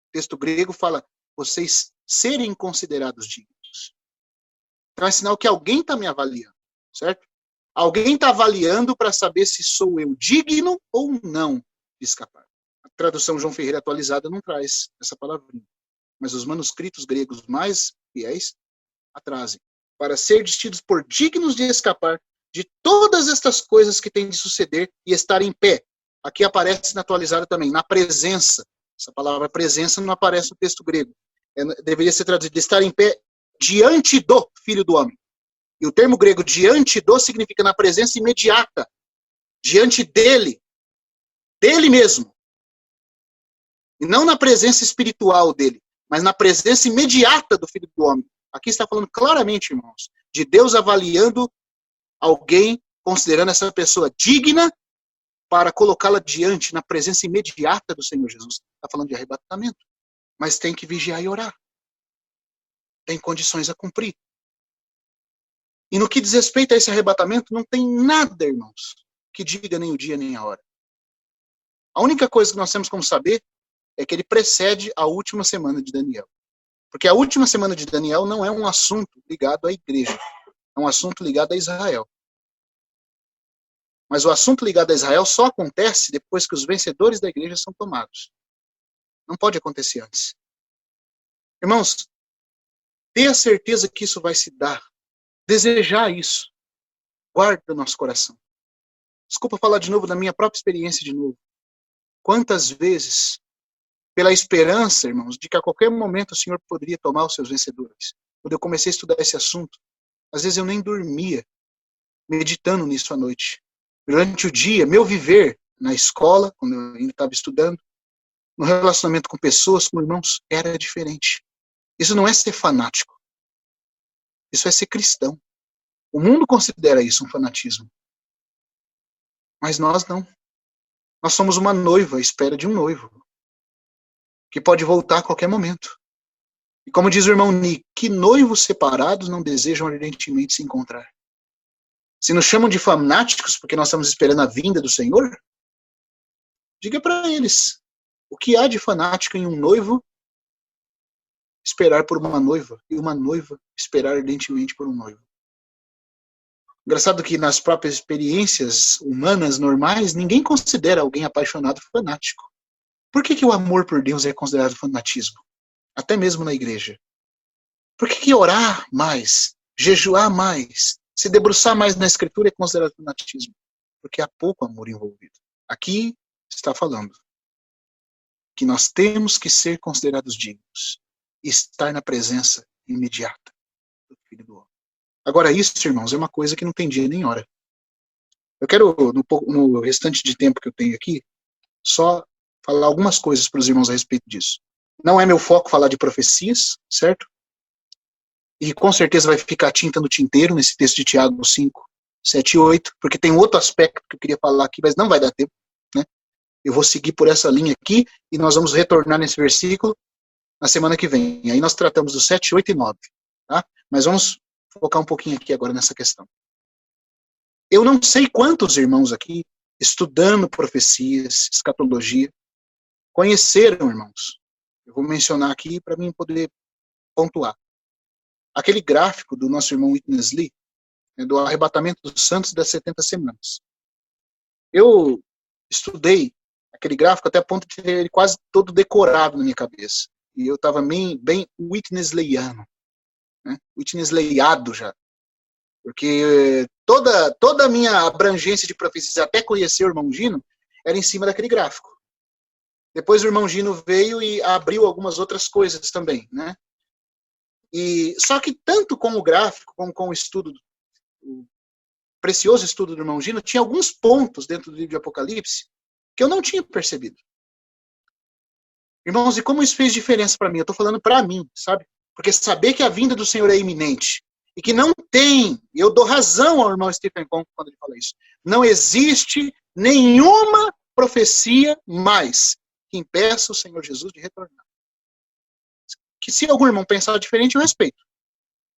O texto grego fala, vocês serem considerados dignos. Então é sinal que alguém está me avaliando, certo? Alguém está avaliando para saber se sou eu digno ou não de escapar. A tradução João Ferreira atualizada não traz essa palavrinha. Mas os manuscritos gregos mais fiéis a trazem. Para ser destidos por dignos de escapar de todas estas coisas que têm de suceder e estar em pé. Aqui aparece na atualizada também, na presença. Essa palavra presença não aparece no texto grego. Deveria ser traduzido de estar em pé diante do Filho do Homem. E o termo grego diante do significa na presença imediata. Diante dele. Dele mesmo. E não na presença espiritual dele, mas na presença imediata do Filho do Homem. Aqui está falando claramente, irmãos, de Deus avaliando alguém, considerando essa pessoa digna para colocá-la diante, na presença imediata do Senhor Jesus. Está falando de arrebatamento. Mas tem que vigiar e orar. Tem condições a cumprir. E no que diz respeito a esse arrebatamento, não tem nada, irmãos, que diga nem o dia nem a hora. A única coisa que nós temos como saber é que ele precede a última semana de Daniel. Porque a última semana de Daniel não é um assunto ligado à igreja. É um assunto ligado a Israel. Mas o assunto ligado a Israel só acontece depois que os vencedores da igreja são tomados. Não pode acontecer antes. Irmãos, tenha certeza que isso vai se dar. Desejar isso. Guarde no nosso coração. Desculpa falar de novo da minha própria experiência de novo. Quantas vezes, pela esperança, irmãos, de que a qualquer momento o Senhor poderia tomar os seus vencedores. Quando eu comecei a estudar esse assunto, às vezes eu nem dormia, meditando nisso à noite. Durante o dia, meu viver na escola, quando eu ainda estava estudando, no relacionamento com pessoas, com irmãos, era diferente. Isso não é ser fanático. Isso é ser cristão. O mundo considera isso um fanatismo. Mas nós não. Nós somos uma noiva à espera de um noivo, que pode voltar a qualquer momento. E como diz o irmão Nick, que noivos separados não desejam ardentemente se encontrar? Se nos chamam de fanáticos porque nós estamos esperando a vinda do Senhor, diga para eles, o que há de fanático em um noivo esperar por uma noiva, e uma noiva esperar ardentemente por um noivo. Engraçado que nas próprias experiências humanas normais, ninguém considera alguém apaixonado fanático. Por que o amor por Deus é considerado fanatismo? Até mesmo na igreja. Por que orar mais, jejuar mais, se debruçar mais na Escritura é considerado fanatismo? Porque há pouco amor envolvido. Aqui está falando que nós temos que ser considerados dignos e estar na presença imediata do Filho do Homem. Agora, isso, irmãos, é uma coisa que não tem dia nem hora. Eu quero, no restante de tempo que eu tenho aqui, só falar algumas coisas para os irmãos a respeito disso. Não é meu foco falar de profecias, certo? E com certeza vai ficar tinta no tinteiro nesse texto de Tiago 5, 7 e 8, porque tem outro aspecto que eu queria falar aqui, mas não vai dar tempo, né? Eu vou seguir por essa linha aqui e nós vamos retornar nesse versículo na semana que vem. Aí nós tratamos do 7, 8 e 9, tá? Mas vamos focar um pouquinho aqui agora nessa questão. Eu não sei quantos irmãos aqui, estudando profecias, escatologia, conheceram, irmãos. Eu vou mencionar aqui para mim poder pontuar. Aquele gráfico do nosso irmão Witness Lee, né, do arrebatamento dos santos das 70 semanas. Eu estudei aquele gráfico até a ponto de ter ele quase todo decorado na minha cabeça. E eu estava bem Witness Leyiano, né? Witness Leiado já. Porque toda a minha abrangência de profecias, até conhecer o irmão Gino, era em cima daquele gráfico. Depois o irmão Gino veio e abriu algumas outras coisas também, né? E só que tanto com o gráfico como com o estudo, o precioso estudo do irmão Gino, tinha alguns pontos dentro do livro de Apocalipse que eu não tinha percebido. Irmãos, e como isso fez diferença para mim? Eu estou falando para mim, sabe? Porque saber que a vinda do Senhor é iminente e que não tem, eu dou razão ao irmão Stephen Conk quando ele fala isso, não existe nenhuma profecia mais que impeça o Senhor Jesus de retornar. Que se algum irmão pensar diferente, eu respeito.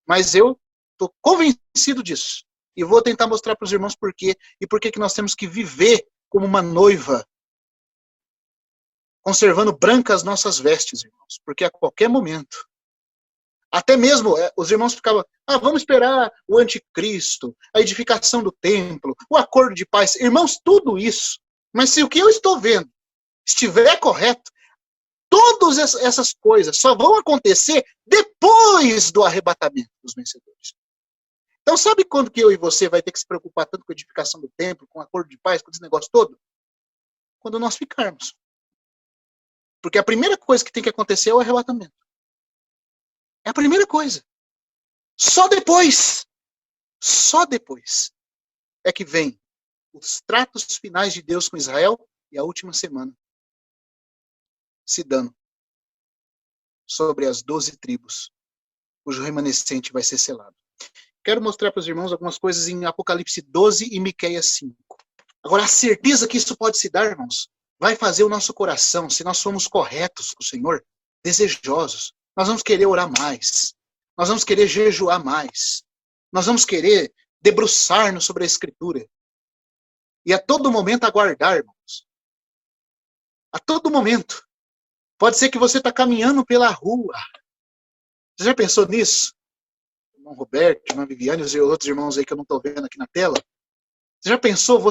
Mas eu estou convencido disso. E vou tentar mostrar para os irmãos por quê. E por que nós temos que viver como uma noiva, conservando brancas nossas vestes, irmãos. Porque a qualquer momento, até mesmo os irmãos ficavam, vamos esperar o anticristo, a edificação do templo, o acordo de paz. Irmãos, tudo isso. Mas se o que eu estou vendo estiver correto, todas essas coisas só vão acontecer depois do arrebatamento dos vencedores. Então, sabe quando que eu e você vai ter que se preocupar tanto com a edificação do templo, com o acordo de paz, com esse negócio todo? Quando nós ficarmos. Porque a primeira coisa que tem que acontecer é o arrebatamento. É a primeira coisa. Só depois é que vem os tratos finais de Deus com Israel e a última semana se dando sobre as 12 tribos, cujo remanescente vai ser selado. Quero mostrar para os irmãos algumas coisas em Apocalipse 12 e Miqueias 5. Agora, a certeza que isso pode se dar, irmãos, vai fazer o nosso coração, se nós formos corretos com o Senhor, desejosos. Nós vamos querer orar mais. Nós vamos querer jejuar mais. Nós vamos querer debruçar-nos sobre a Escritura. E a todo momento aguardar, irmãos. A todo momento. Pode ser que você está caminhando pela rua. Você já pensou nisso? Irmão Roberto, irmã Viviane e outros irmãos aí que eu não estou vendo aqui na tela. Você já pensou,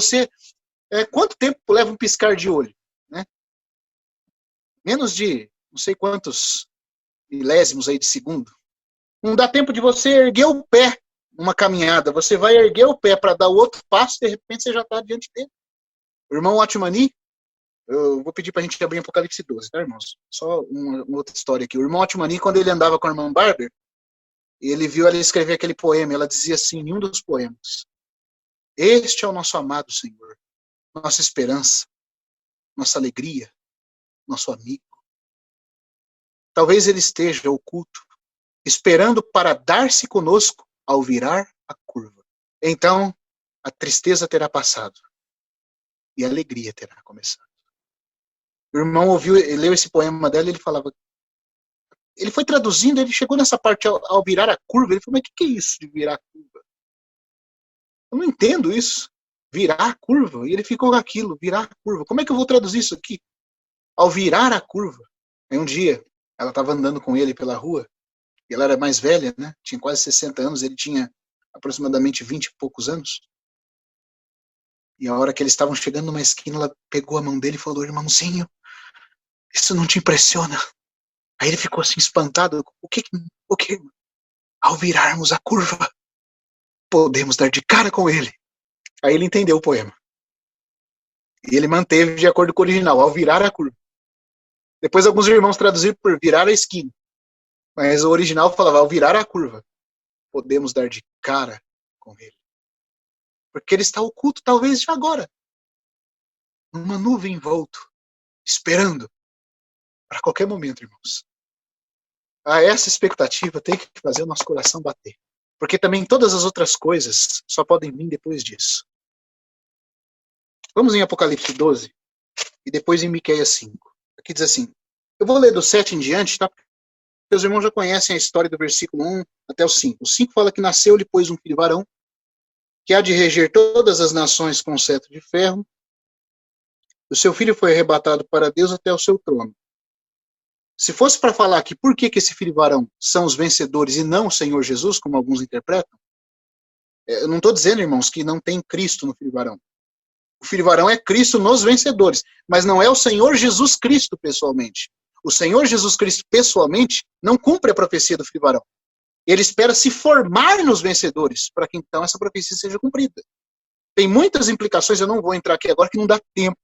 quanto tempo leva um piscar de olho? Né? Menos de não sei quantos milésimos aí de segundo. Não dá tempo de você erguer o pé numa caminhada. Você vai erguer o pé para dar o outro passo e de repente você já está diante dele. O irmão Watmani, eu vou pedir para a gente abrir Apocalipse 12, tá, irmãos? Só uma outra história aqui. O irmão Watmani, quando ele andava com a irmã Barber, ele viu ela escrever aquele poema. Ela dizia assim, em um dos poemas: este é o nosso amado Senhor, nossa esperança, nossa alegria, nosso amigo. Talvez ele esteja oculto, esperando para dar-se conosco ao virar a curva. Então, a tristeza terá passado e a alegria terá começado. O irmão leu esse poema dela e ele falava, ele foi traduzindo, ele chegou nessa parte ao virar a curva, ele falou, mas o que é isso de virar a curva? Eu não entendo isso. Virar a curva. E ele ficou com aquilo, virar a curva. Como é que eu vou traduzir isso aqui? Ao virar a curva. Aí um dia, ela estava andando com ele pela rua, e ela era mais velha, né? Tinha quase 60 anos, ele tinha aproximadamente 20 e poucos anos. E a hora que eles estavam chegando numa esquina, ela pegou a mão dele e falou: irmãozinho, isso não te impressiona? Aí ele ficou assim espantado. O que? Ao virarmos a curva, podemos dar de cara com ele. Aí ele entendeu o poema. E ele manteve de acordo com o original, ao virar a curva. Depois alguns irmãos traduziram por virar a esquina. Mas o original falava, ao virar a curva, podemos dar de cara com ele. Porque ele está oculto, talvez já agora. Numa nuvem envolto, esperando para qualquer momento, irmãos. Essa expectativa tem que fazer o nosso coração bater. Porque também todas as outras coisas só podem vir depois disso. Vamos em Apocalipse 12 e depois em Miqueias 5. Aqui diz assim, eu vou ler do 7 em diante, tá? Porque os irmãos já conhecem a história do versículo 1 até o 5. O 5 fala que nasceu-lhe, pois, um filho varão, que há de reger todas as nações com cetro de ferro. O seu filho foi arrebatado para Deus até o seu trono. Se fosse para falar aqui por que esse filho varão são os vencedores e não o Senhor Jesus, como alguns interpretam, eu não estou dizendo, irmãos, que não tem Cristo no filho varão. O filho varão é Cristo nos vencedores, mas não é o Senhor Jesus Cristo pessoalmente. O Senhor Jesus Cristo pessoalmente não cumpre a profecia do filho varão. Ele espera se formar nos vencedores, para que então essa profecia seja cumprida. Tem muitas implicações, eu não vou entrar aqui agora, que não dá tempo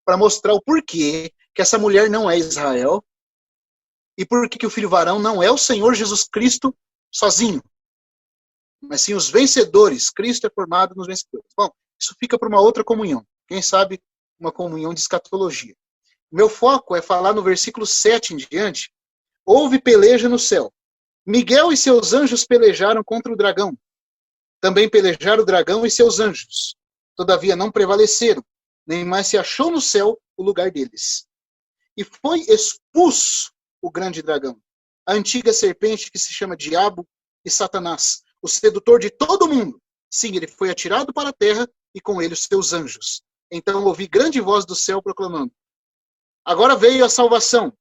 para mostrar o porquê que essa mulher não é Israel, e por que o filho varão não é o Senhor Jesus Cristo sozinho, mas sim os vencedores. Cristo é formado nos vencedores. Bom, isso fica para uma outra comunhão. Quem sabe uma comunhão de escatologia. Meu foco é falar no versículo 7 em diante. Houve peleja no céu. Miguel e seus anjos pelejaram contra o dragão. Também pelejaram o dragão e seus anjos. Todavia não prevaleceram, nem mais se achou no céu o lugar deles. E foi expulso o grande dragão, a antiga serpente que se chama Diabo e Satanás, o sedutor de todo mundo. Sim, ele foi atirado para a terra e com ele os seus anjos. Então ouvi grande voz do céu proclamando, agora veio a salvação,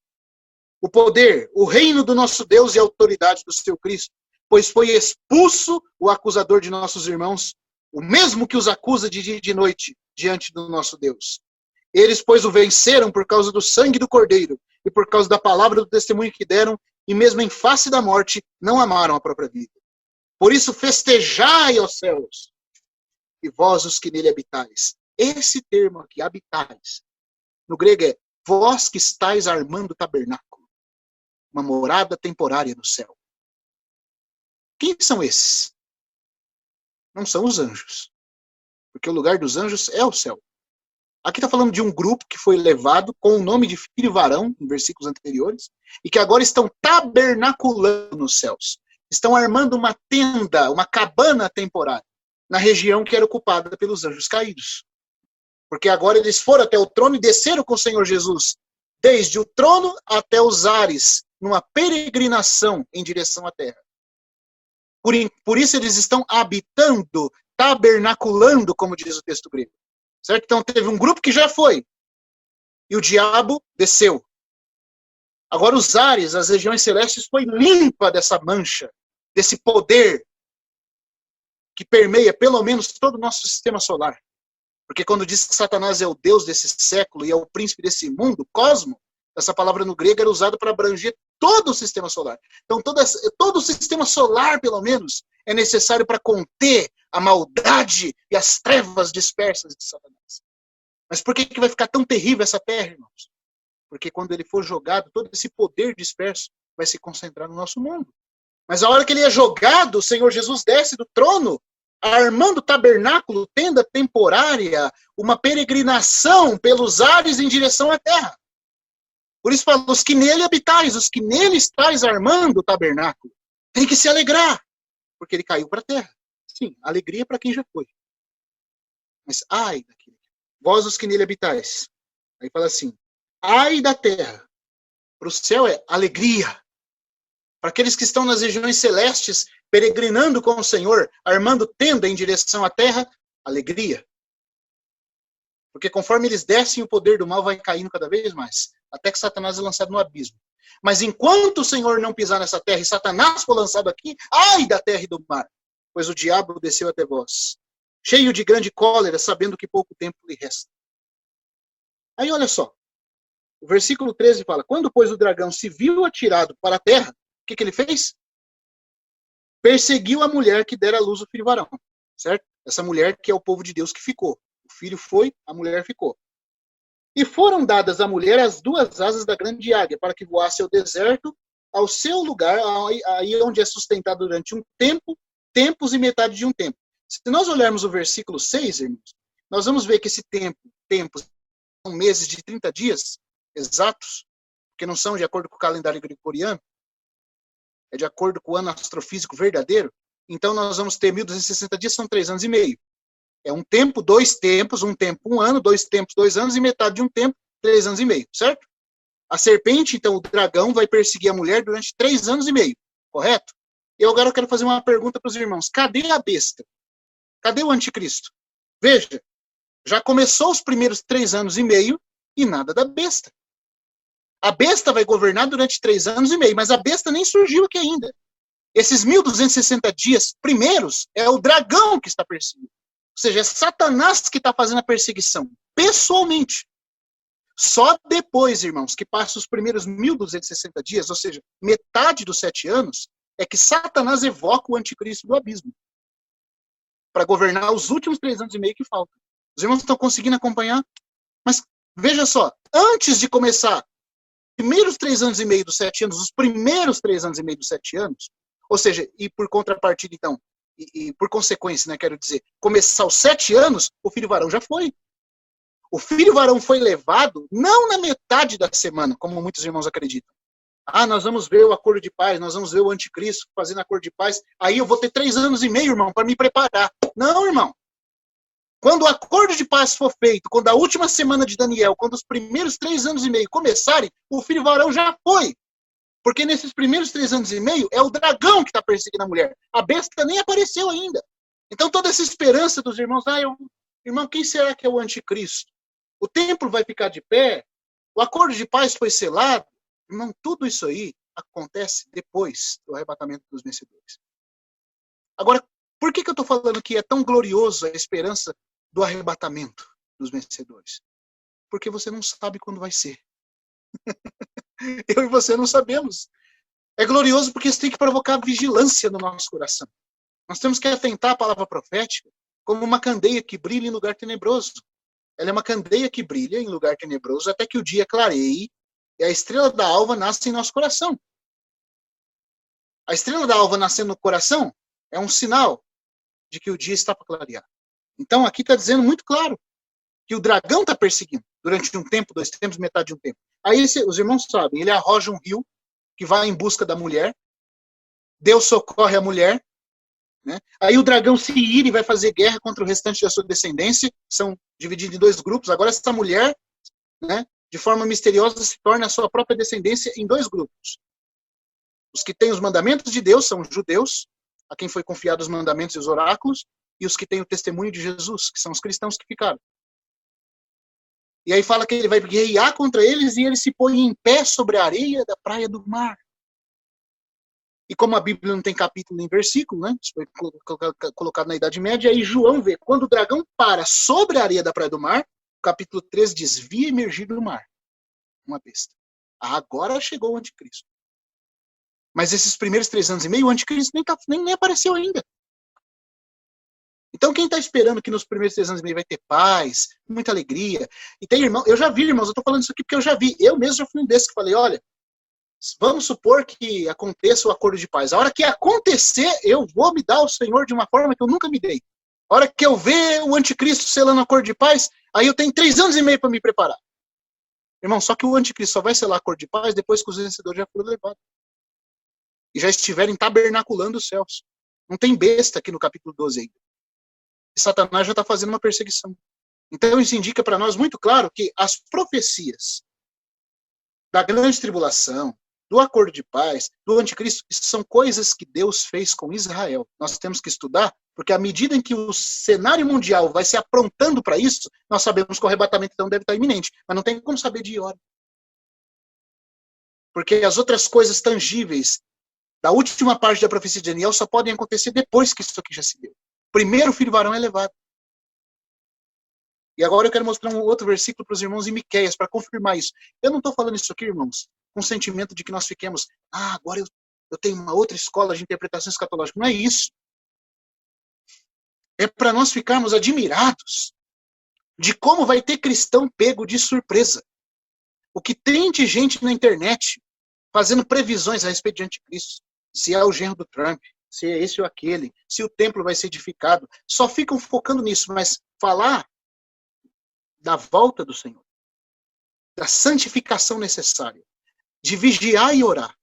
o poder, o reino do nosso Deus e a autoridade do seu Cristo, pois foi expulso o acusador de nossos irmãos, o mesmo que os acusa de dia e de noite diante do nosso Deus. Eles, pois, o venceram por causa do sangue do Cordeiro e por causa da palavra do testemunho que deram, e mesmo em face da morte, não amaram a própria vida. Por isso, festejai aos céus, e vós os que nele habitais. Esse termo aqui, habitais, no grego é vós que estáis armando o tabernáculo, uma morada temporária no céu. Quem são esses? Não são os anjos, porque o lugar dos anjos é o céu. Aqui está falando de um grupo que foi levado com o nome de filho varão, em versículos anteriores, e que agora estão tabernaculando nos céus. Estão armando uma tenda, uma cabana temporária, na região que era ocupada pelos anjos caídos. Porque agora eles foram até o trono e desceram com o Senhor Jesus, desde o trono até os ares, numa peregrinação em direção à terra. Por isso eles estão habitando, tabernaculando, como diz o texto grego. Certo? Então teve um grupo que já foi. E o diabo desceu. Agora os ares, as regiões celestes, foi limpa dessa mancha, desse poder que permeia pelo menos todo o nosso sistema solar. Porque quando diz que Satanás é o Deus desse século e é o príncipe desse mundo, cosmo, essa palavra no grego era usada para abranger todo o sistema solar. Então todo o sistema solar, pelo menos, é necessário para conter a maldade e as trevas dispersas de Satanás. Mas por que vai ficar tão terrível essa terra, irmãos? Porque quando ele for jogado, todo esse poder disperso vai se concentrar no nosso mundo. Mas a hora que ele é jogado, o Senhor Jesus desce do trono, armando tabernáculo, tenda temporária, uma peregrinação pelos ares em direção à terra. Por isso fala, os que nele habitais, os que nele estáis armando o tabernáculo, tem que se alegrar, porque ele caiu para a terra. Sim, alegria para quem já foi. Mas ai daquele, vós os que nele habitais. Aí fala assim, ai da terra. Para o céu é alegria. Para aqueles que estão nas regiões celestes, peregrinando com o Senhor, armando tenda em direção à terra, alegria. Porque conforme eles descem, o poder do mal vai caindo cada vez mais, até que Satanás é lançado no abismo. Mas enquanto o Senhor não pisar nessa terra e Satanás for lançado aqui, ai da terra e do mar, pois o diabo desceu até vós, cheio de grande cólera, sabendo que pouco tempo lhe resta. Aí olha só, o versículo 13 fala, quando, pois, o dragão se viu atirado para a terra, o que ele fez? Perseguiu a mulher que dera à luz o filho varão, certo? Essa mulher que é o povo de Deus que ficou. O filho foi, a mulher ficou. E foram dadas à mulher as duas asas da grande águia, para que voasse ao deserto, ao seu lugar, aí onde é sustentado durante um tempo, tempos e metade de um tempo. Se nós olharmos o versículo 6, irmãos, nós vamos ver que esse tempos, são meses de 30 dias exatos, que não são de acordo com o calendário gregoriano, é de acordo com o ano astrofísico verdadeiro. Então nós vamos ter 1260 dias, são 3 anos e meio. É um tempo, 2 tempos, um tempo, 1 ano, 2 tempos, 2 anos, e metade de um tempo, 3 anos e meio, certo? A serpente, então, o dragão, vai perseguir a mulher durante 3 anos e meio, correto? E agora eu quero fazer uma pergunta para os irmãos. Cadê a besta? Cadê o anticristo? Veja, já começou os primeiros 3 anos e meio e nada da besta. A besta vai governar durante 3 anos e meio, mas a besta nem surgiu aqui ainda. Esses 1260 dias primeiros é o dragão que está perseguindo. Ou seja, é Satanás que está fazendo a perseguição, pessoalmente. Só depois, irmãos, que passa os primeiros 1260 dias, ou seja, metade dos 7 anos, é que Satanás evoca o anticristo do abismo para governar os últimos 3 anos e meio que faltam. Os irmãos estão conseguindo acompanhar? Mas veja só, antes de começar os primeiros 3 anos e meio dos 7 anos, os primeiros 3 anos e meio dos 7 anos, ou seja, e por contrapartida, então, e por consequência, né, quero dizer, começar os 7 anos, o filho varão já foi. O filho varão foi levado não na metade da semana, como muitos irmãos acreditam. Ah, nós vamos ver o acordo de paz, nós vamos ver o anticristo fazendo acordo de paz, aí eu vou ter 3 anos e meio, irmão, para me preparar. Não, irmão. Quando o acordo de paz for feito, quando a última semana de Daniel, quando os primeiros 3 anos e meio começarem, o filho varão já foi. Porque nesses primeiros 3 anos e meio, é o dragão que está perseguindo a mulher. A besta nem apareceu ainda. Então toda essa esperança dos irmãos, irmão, quem será que é o anticristo? O templo vai ficar de pé? O acordo de paz foi selado? Irmão, tudo isso aí acontece depois do arrebatamento dos vencedores. Agora, por que eu estou falando que é tão glorioso a esperança do arrebatamento dos vencedores? Porque você não sabe quando vai ser. Eu e você não sabemos. É glorioso porque isso tem que provocar vigilância no nosso coração. Nós temos que atentar à palavra profética como uma candeia que brilha em lugar tenebroso. Ela é uma candeia que brilha em lugar tenebroso até que o dia clareie e a estrela da alva nasce em nosso coração. A estrela da alva nascendo no coração é um sinal de que o dia está para clarear. Então aqui está dizendo muito claro que o dragão está perseguindo durante um tempo, 2 tempos, metade de um tempo. Aí os irmãos sabem, ele arroja um rio que vai em busca da mulher, Deus socorre a mulher, né? Aí o dragão se ira e vai fazer guerra contra o restante da sua descendência, são divididos em 2 grupos. Agora essa mulher, né, de forma misteriosa, se torna a sua própria descendência em 2 grupos. Os que têm os mandamentos de Deus são os judeus, a quem foi confiado os mandamentos e os oráculos, e os que têm o testemunho de Jesus, que são os cristãos que ficaram. E aí fala que ele vai guerrear contra eles e ele se põe em pé sobre a areia da praia do mar. E como a Bíblia não tem capítulo nem versículo, né? Isso foi colocado na Idade Média, aí João vê, quando o dragão para sobre a areia da praia do mar, o capítulo 13 diz, vi emergir do mar uma besta. Agora chegou o anticristo. Mas esses primeiros 3 anos e meio, o anticristo nem apareceu ainda. Então quem está esperando que nos primeiros 3 anos e meio vai ter paz, muita alegria, e tem irmão, eu já vi, irmãos, eu estou falando isso aqui porque eu já vi, eu mesmo já fui um desses que falei, olha, vamos supor que aconteça o acordo de paz. A hora que acontecer, eu vou me dar ao Senhor de uma forma que eu nunca me dei. A hora que eu ver o anticristo selando o acordo de paz, aí eu tenho 3 anos e meio para me preparar. Irmão, só que o anticristo só vai selar acordo de paz depois que os vencedores já foram levados. E já estiverem tabernaculando os céus. Não tem besta aqui no capítulo 12 ainda. E Satanás já está fazendo uma perseguição. Então isso indica para nós muito claro que as profecias da grande tribulação, do acordo de paz, do anticristo, isso são coisas que Deus fez com Israel. Nós temos que estudar, porque à medida em que o cenário mundial vai se aprontando para isso, nós sabemos que o arrebatamento então deve estar iminente, mas não tem como saber de hora. Porque as outras coisas tangíveis da última parte da profecia de Daniel só podem acontecer depois que isso aqui já se deu. Primeiro o filho varão é levado. E agora eu quero mostrar um outro versículo para os irmãos em Miqueias, para confirmar isso. Eu não estou falando isso aqui, irmãos, com o sentimento de que nós fiquemos, agora eu tenho uma outra escola de interpretação escatológica. Não é isso. É para nós ficarmos admirados de como vai ter cristão pego de surpresa. O que tem de gente na internet fazendo previsões a respeito de anticristo. Se é o genro do Trump, se é esse ou aquele, se o templo vai ser edificado. Só ficam focando nisso, mas falar da volta do Senhor, da santificação necessária, de vigiar e orar,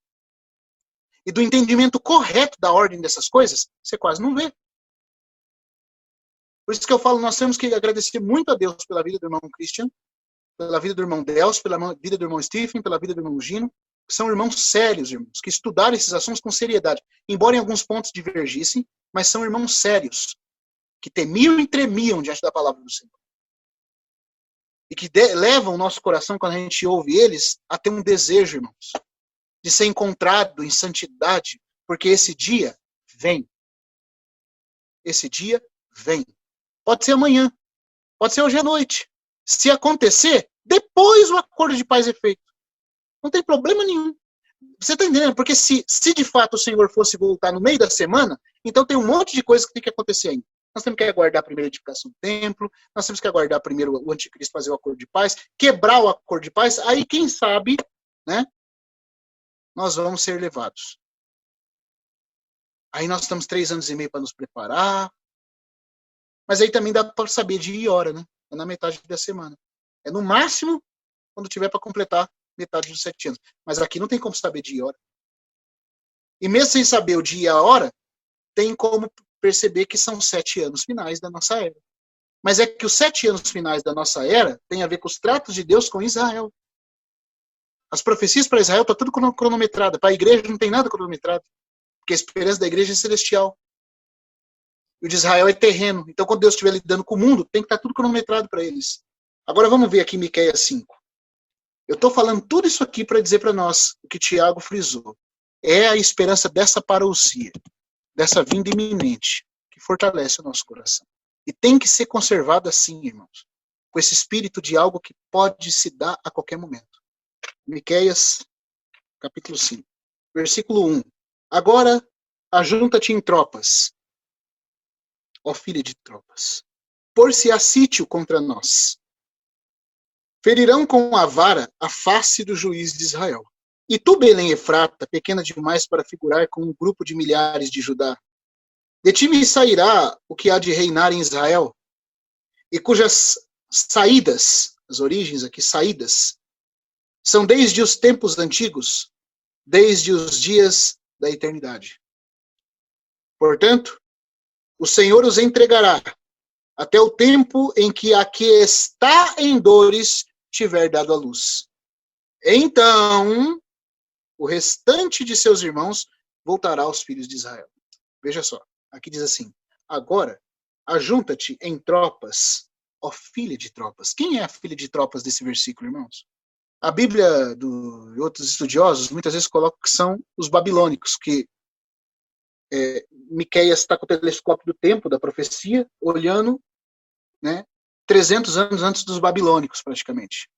e do entendimento correto da ordem dessas coisas, você quase não vê. Por isso que eu falo, nós temos que agradecer muito a Deus pela vida do irmão Christian, pela vida do irmão Delcio, pela vida do irmão Stephen, pela vida do irmão Gino, que são irmãos sérios, irmãos, que estudaram esses assuntos com seriedade, embora em alguns pontos divergissem, mas são irmãos sérios, que temiam e tremiam diante da palavra do Senhor. E que levam o nosso coração, quando a gente ouve eles, a ter um desejo, irmãos, de ser encontrado em santidade, porque esse dia vem. Esse dia vem. Pode ser amanhã, pode ser hoje à noite. Se acontecer, depois o acordo de paz é feito. Não tem problema nenhum. Você está entendendo? Porque se de fato o Senhor fosse voltar no meio da semana, então tem um monte de coisa que tem que acontecer ainda. Nós temos que aguardar a primeira edificação do templo, nós temos que aguardar primeiro o anticristo fazer o acordo de paz, quebrar o acordo de paz, aí quem sabe, né, nós vamos ser levados. Aí nós estamos 3 anos e meio para nos preparar, mas aí também dá para saber dia e hora, né? É na metade da semana. É no máximo quando tiver para completar metade dos 7 anos. Mas aqui não tem como saber dia e hora. E mesmo sem saber o dia e a hora, tem como perceber que são 7 anos finais da nossa era. Mas é que os 7 anos finais da nossa era tem a ver com os tratos de Deus com Israel. As profecias para Israel estão tudo cronometrado. Para a igreja não tem nada cronometrado. Porque a esperança da igreja é celestial. E o de Israel é terreno. Então, quando Deus estiver lidando com o mundo, tem que estar tudo cronometrado para eles. Agora vamos ver aqui Miqueias 5. Eu estou falando tudo isso aqui para dizer para nós o que Tiago frisou. É a esperança dessa parousia, dessa vinda iminente, que fortalece o nosso coração. E tem que ser conservado assim, irmãos, com esse espírito de algo que pode se dar a qualquer momento. Miqueias, capítulo 5, versículo 1. Agora, ajunta-te em tropas, ó filha de tropas, por-se-á sítio contra nós. Ferirão com a vara a face do juiz de Israel. E tu, Belém Efrata, pequena demais para figurar com um grupo de milhares de Judá, de ti me sairá o que há de reinar em Israel, e cujas saídas, as origens aqui, saídas, são desde os tempos antigos, desde os dias da eternidade. Portanto, o Senhor os entregará até o tempo em que a que está em dores tiver dado a luz. Então, o restante de seus irmãos voltará aos filhos de Israel. Veja só, aqui diz assim, agora, ajunta-te em tropas, ó filha de tropas. Quem é a filha de tropas desse versículo, irmãos? A Bíblia de outros estudiosos muitas vezes colocam que são os babilônicos, que Miqueias está com o telescópio do tempo, da profecia, olhando, né, 300 anos antes dos babilônicos, praticamente.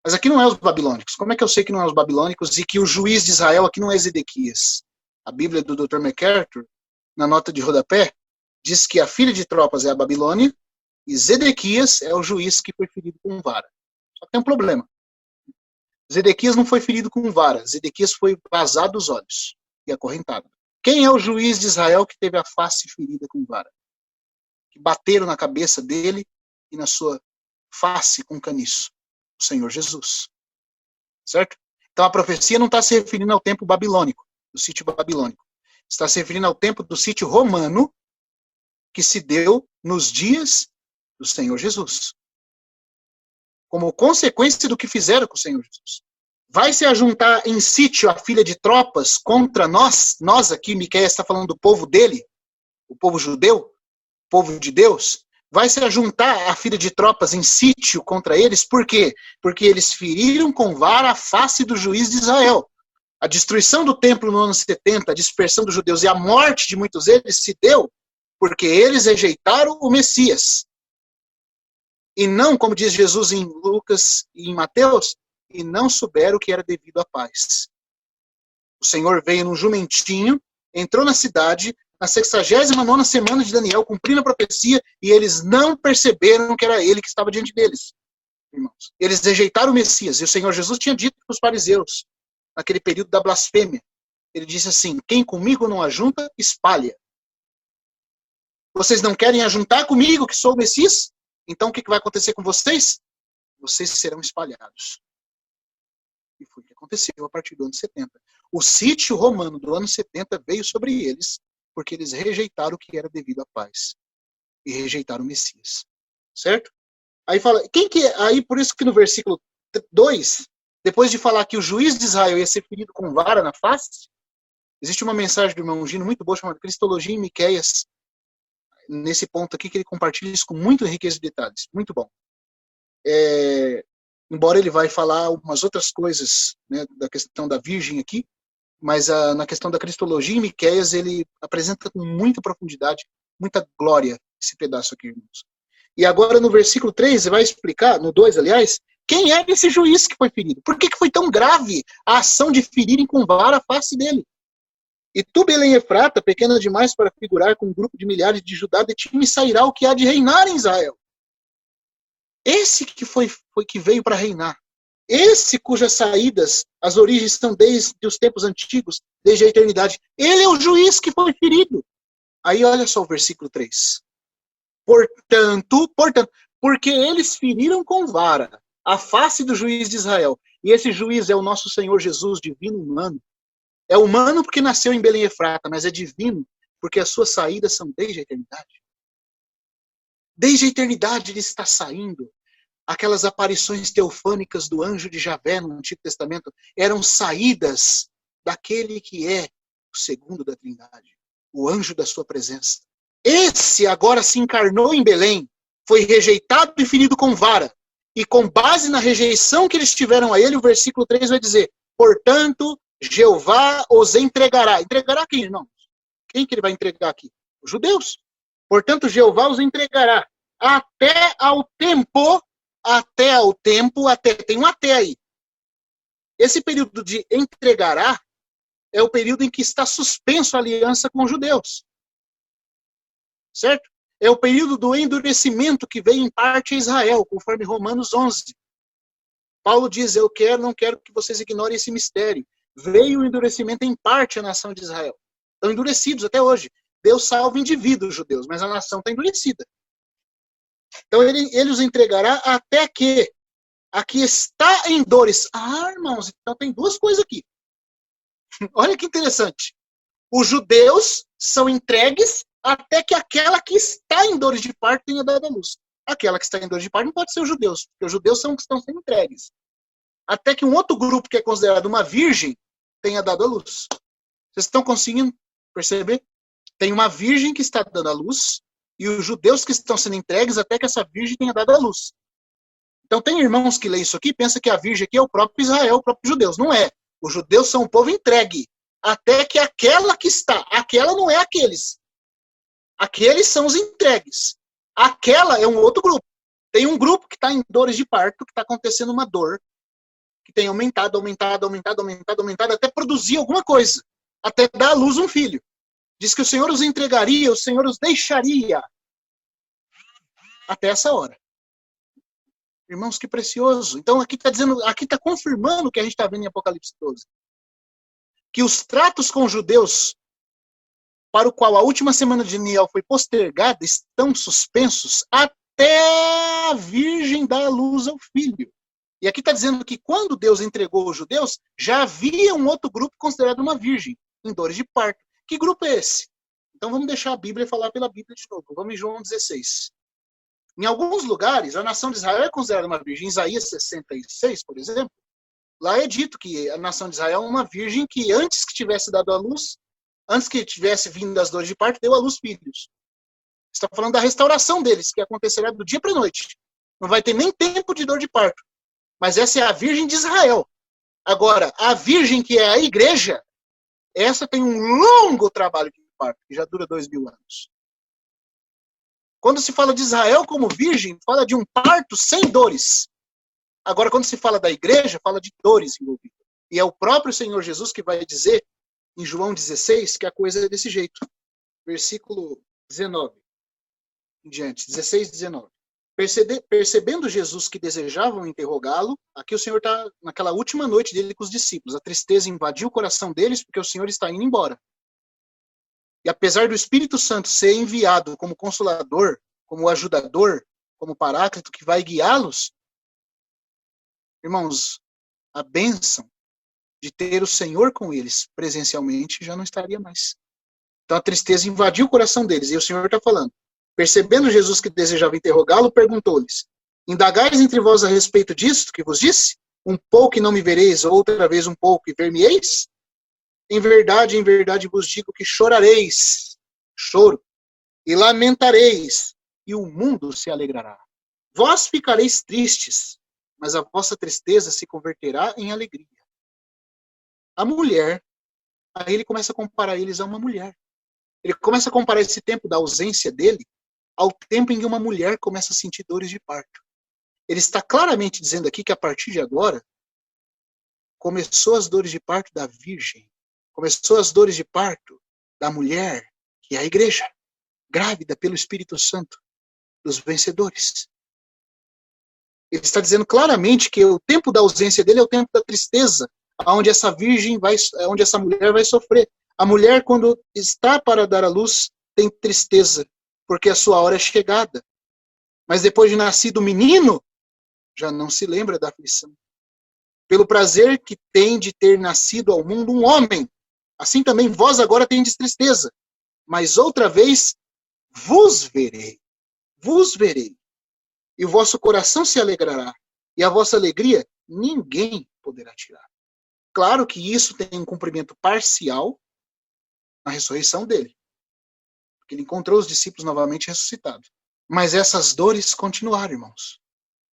Mas aqui não é os babilônicos. Como é que eu sei que não é os babilônicos e que o juiz de Israel aqui não é Zedequias? A Bíblia do Dr. MacArthur, na nota de rodapé, diz que a filha de tropas é a Babilônia e Zedequias é o juiz que foi ferido com vara. Só que tem um problema. Zedequias não foi ferido com vara. Zedequias foi vazado os olhos e acorrentado. Quem é o juiz de Israel que teve a face ferida com vara? Que bateram na cabeça dele e na sua face com caniço. O Senhor Jesus. Certo? Então a profecia não está se referindo ao tempo babilônico, do sítio babilônico. Está se referindo ao tempo do sítio romano que se deu nos dias do Senhor Jesus. Como consequência do que fizeram com o Senhor Jesus. Vai se ajuntar em sítio a filha de tropas contra nós aqui, Miqueias está falando do povo dele, o povo judeu, o povo de Deus, vai se ajuntar a filha de tropas em sítio contra eles. Por quê? Porque eles feriram com vara a face do juiz de Israel. A destruição do templo no ano 70, a dispersão dos judeus e a morte de muitos deles se deu porque eles rejeitaram o Messias. E não, como diz Jesus em Lucas e em Mateus, e não souberam que era devido à paz. O Senhor veio num jumentinho, entrou na cidade, na 69ª semana de Daniel, cumprindo a profecia, e eles não perceberam que era ele que estava diante deles. Irmãos. Eles rejeitaram o Messias, e o Senhor Jesus tinha dito para os fariseus, naquele período da blasfêmia, ele disse assim, quem comigo não ajunta, espalha. Vocês não querem ajuntar comigo, que sou o Messias? Então o que vai acontecer com vocês? Vocês serão espalhados. E foi o que aconteceu a partir do ano 70. O sítio romano do ano 70 veio sobre eles, porque eles rejeitaram o que era devido à paz. E rejeitaram o Messias. Certo? Aí fala, quem que é? Aí por isso que no versículo 2, depois de falar que o juiz de Israel ia ser ferido com vara na face, existe uma mensagem do irmão Gino muito boa, chamada Cristologia em Miqueias, nesse ponto aqui, que ele compartilha isso com muita riqueza de detalhes. Muito bom. Embora ele vai falar umas outras coisas, né, da questão da virgem aqui, mas na questão da Cristologia em Miqueias, ele apresenta com muita profundidade, muita glória, esse pedaço aqui, irmãos. E agora no versículo 3, ele vai explicar, no 2, aliás, quem é esse juiz que foi ferido? Por que foi tão grave a ação de ferirem com vara a face dele? E tu, Belém Efrata, pequena demais para figurar com um grupo de milhares de Judá, de ti me sairá o que há de reinar em Israel. Esse que que veio para reinar. Esse cujas saídas, as origens estão desde os tempos antigos, desde a eternidade. Ele é o juiz que foi ferido. Aí olha só o versículo 3. Portanto, porque eles feriram com vara a face do juiz de Israel. E esse juiz é o nosso Senhor Jesus, divino humano. É humano porque nasceu em Belém Efrata, mas é divino porque as suas saídas são desde a eternidade. Desde a eternidade ele está saindo. Aquelas aparições teofânicas do anjo de Javé no Antigo Testamento eram saídas daquele que é o segundo da Trindade, o anjo da sua presença. Esse agora se encarnou em Belém, foi rejeitado e ferido com vara. E com base na rejeição que eles tiveram a ele, o versículo 3 vai dizer, portanto, Jeová os entregará. Entregará quem, irmãos? Quem que ele vai entregar aqui? Os judeus. Portanto, Jeová os entregará até ao tempo, tem um até aí. Esse período de entregará é o período em que está suspenso a aliança com os judeus. Certo? É o período do endurecimento que veio em parte a Israel, conforme Romanos 11. Paulo diz, não quero que vocês ignorem esse mistério. Veio o endurecimento em parte à nação de Israel. Estão endurecidos até hoje. Deus salva indivíduos judeus, mas a nação está endurecida. Então ele os entregará até que aqui está em dores. Ah, irmãos, então tem duas coisas aqui. Olha que interessante. Os judeus são entregues até que aquela que está em dores de parto tenha dado a luz. Aquela que está em dores de parto não pode ser os judeus, porque os judeus são os que estão sendo entregues. Até que um outro grupo que é considerado uma virgem tenha dado a luz. Vocês estão conseguindo perceber? Tem uma virgem que está dando a luz e os judeus que estão sendo entregues até que essa virgem tenha dado a luz. Então tem irmãos que leem isso aqui e pensam que a virgem aqui é o próprio Israel, o próprio judeus. Não é. Os judeus são um povo entregue. Até que aquela que está, aquela não é aqueles. Aqueles são os entregues. Aquela é um outro grupo. Tem um grupo que está em dores de parto, que está acontecendo uma dor, que tem aumentado, até produzir alguma coisa. Até dar à luz um filho. Diz que o Senhor os entregaria, o Senhor os deixaria. Até essa hora. Irmãos, que precioso. Então aqui está dizendo, aqui está confirmando o que a gente está vendo em Apocalipse 12. Que os tratos com os judeus, para o qual a última semana de Daniel foi postergada, estão suspensos até a virgem dar a luz ao filho. E aqui está dizendo que quando Deus entregou os judeus, já havia um outro grupo considerado uma virgem, em dores de parto. Que grupo é esse? Então vamos deixar a Bíblia falar pela Bíblia de novo. Vamos em João 16. Em alguns lugares, a nação de Israel é considerada uma virgem. Em Isaías 66, por exemplo, lá é dito que a nação de Israel é uma virgem que antes que tivesse dado a luz, antes que tivesse vindo das dores de parto, deu à luz filhos. Está falando da restauração deles, que acontecerá do dia para a noite. Não vai ter nem tempo de dor de parto. Mas essa é a Virgem de Israel. Agora, a Virgem que é a igreja, essa tem um longo trabalho de parto, que já dura 2000 anos. Quando se fala de Israel como virgem, fala de um parto sem dores. Agora, quando se fala da igreja, fala de dores envolvidas. E é o próprio Senhor Jesus que vai dizer, em João 16, que a coisa é desse jeito. Versículo 19. Em diante, 16, 19. Percebendo Jesus que desejavam interrogá-lo, aqui o Senhor está naquela última noite dele com os discípulos. A tristeza invadiu o coração deles porque o Senhor está indo embora. E apesar do Espírito Santo ser enviado como consolador, como ajudador, como paráclito que vai guiá-los, irmãos, a bênção de ter o Senhor com eles presencialmente já não estaria mais. Então a tristeza invadiu o coração deles. E o Senhor está falando. Percebendo Jesus que desejava interrogá-lo, perguntou-lhes: indagais entre vós a respeito disto que vos disse? Um pouco e não me vereis, outra vez um pouco e ver-me-eis? Em verdade vos digo que chorareis, choro, e lamentareis, e o mundo se alegrará. Vós ficareis tristes, mas a vossa tristeza se converterá em alegria. A mulher, aí ele começa a comparar eles a uma mulher. Ele começa a comparar esse tempo da ausência dele ao tempo em que uma mulher começa a sentir dores de parto. Ele está claramente dizendo aqui que a partir de agora, começou as dores de parto da virgem. Começou as dores de parto da mulher, que é a igreja, grávida pelo Espírito Santo, dos vencedores. Ele está dizendo claramente que o tempo da ausência dele é o tempo da tristeza, onde essa virgem onde essa mulher vai sofrer. A mulher, quando está para dar à luz, tem tristeza, porque a sua hora é chegada. Mas depois de nascido o menino, já não se lembra da aflição. Pelo prazer que tem de ter nascido ao mundo um homem, assim também vós agora tendes tristeza, mas outra vez vos verei, e o vosso coração se alegrará, e a vossa alegria ninguém poderá tirar. Claro que isso tem um cumprimento parcial na ressurreição dele, porque ele encontrou os discípulos novamente ressuscitados. Mas essas dores continuaram, irmãos,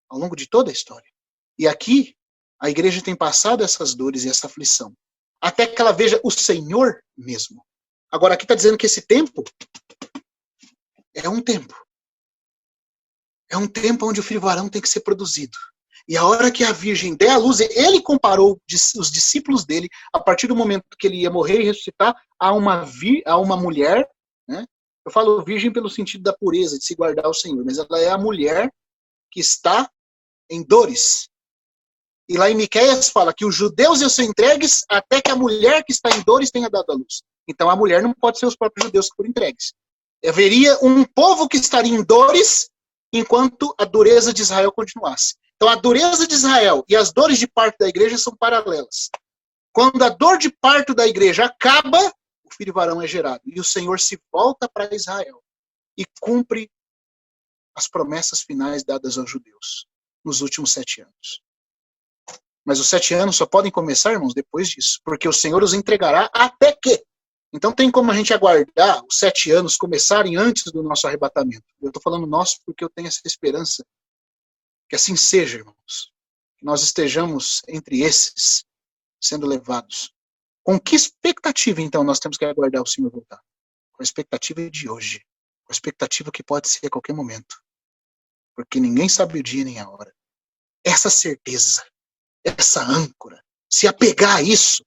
ao longo de toda a história. E aqui, a igreja tem passado essas dores e essa aflição, até que ela veja o Senhor mesmo. Agora, aqui está dizendo que esse tempo é um tempo. É um tempo onde o filho varão tem que ser produzido. E a hora que a virgem der a luz, ele comparou os discípulos dele, a partir do momento que ele ia morrer e ressuscitar, a uma mulher, né? Eu falo virgem pelo sentido da pureza, de se guardar ao Senhor, mas ela é a mulher que está em dores. E lá em Miqueias fala que os judeus iam ser entregues até que a mulher que está em dores tenha dado a luz. Então a mulher não pode ser os próprios judeus que foram entregues. Haveria um povo que estaria em dores enquanto a dureza de Israel continuasse. Então a dureza de Israel e as dores de parto da igreja são paralelas. Quando a dor de parto da igreja acaba, o filho varão é gerado. E o Senhor se volta para Israel e cumpre as promessas finais dadas aos judeus nos últimos 7 anos. Mas os 7 anos só podem começar, irmãos, depois disso. Porque o Senhor os entregará até que. Então tem como a gente aguardar os 7 anos começarem antes do nosso arrebatamento. Eu estou falando nosso porque eu tenho essa esperança. Que assim seja, irmãos. Que nós estejamos entre esses, sendo levados. Com que expectativa, então, nós temos que aguardar o Senhor voltar? Com a expectativa de hoje. Com a expectativa que pode ser a qualquer momento. Porque ninguém sabe o dia nem a hora. Essa certeza, essa âncora, se apegar a isso,